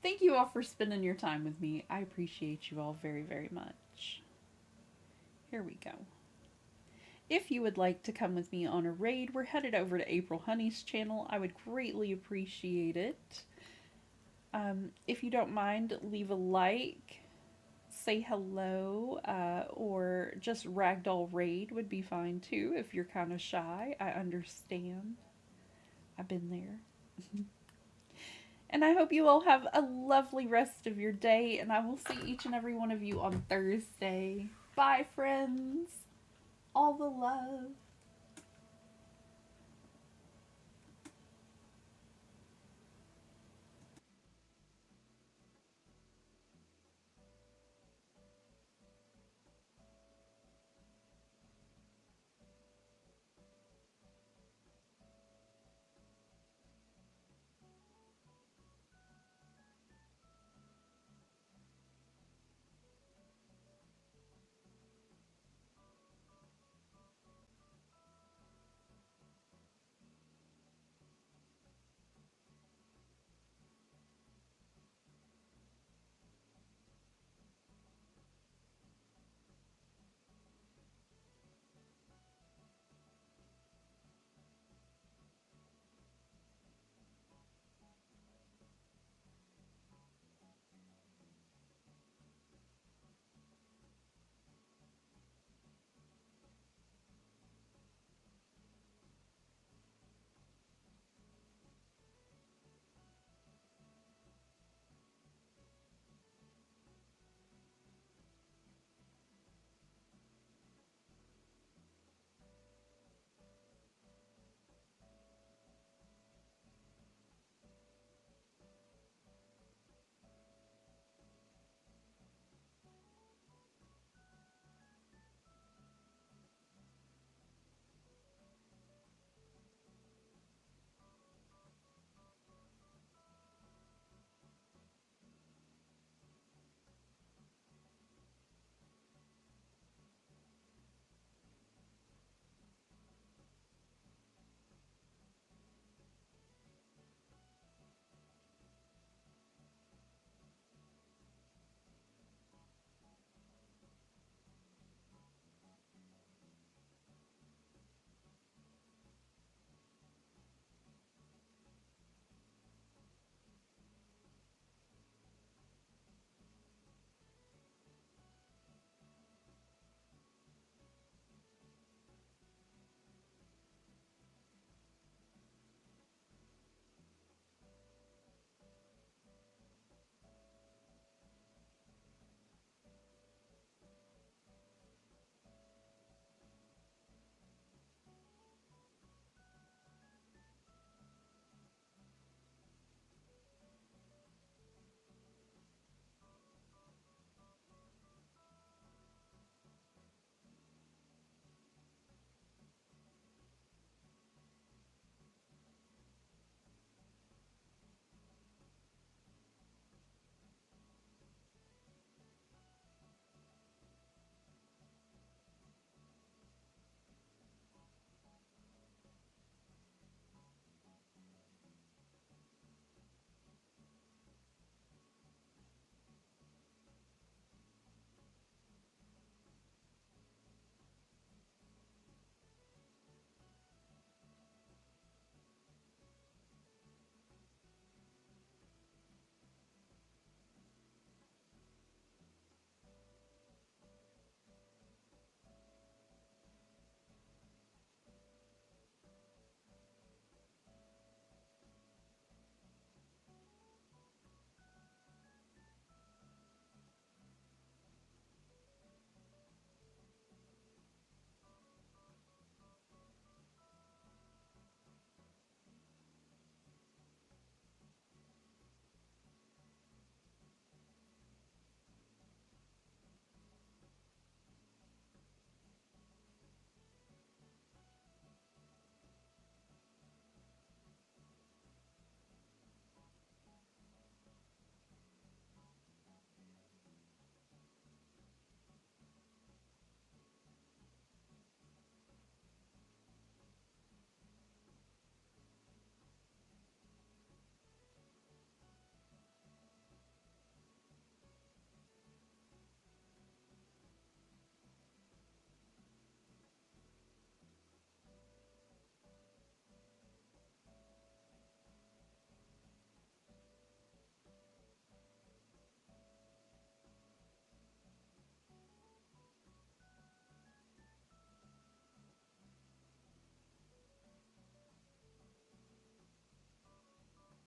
Thank you all for spending your time with me. I appreciate you all very, very much. Here we go. If you would like to come with me on a raid, we're headed over to April Honey's channel. I would greatly appreciate it. If you don't mind, leave a like, say hello, or just ragdoll raid would be fine too if you're kind of shy. I understand. I've been there. And I hope you all have a lovely rest of your day, and I will see each and every one of you on Thursday. Bye, friends. All the love.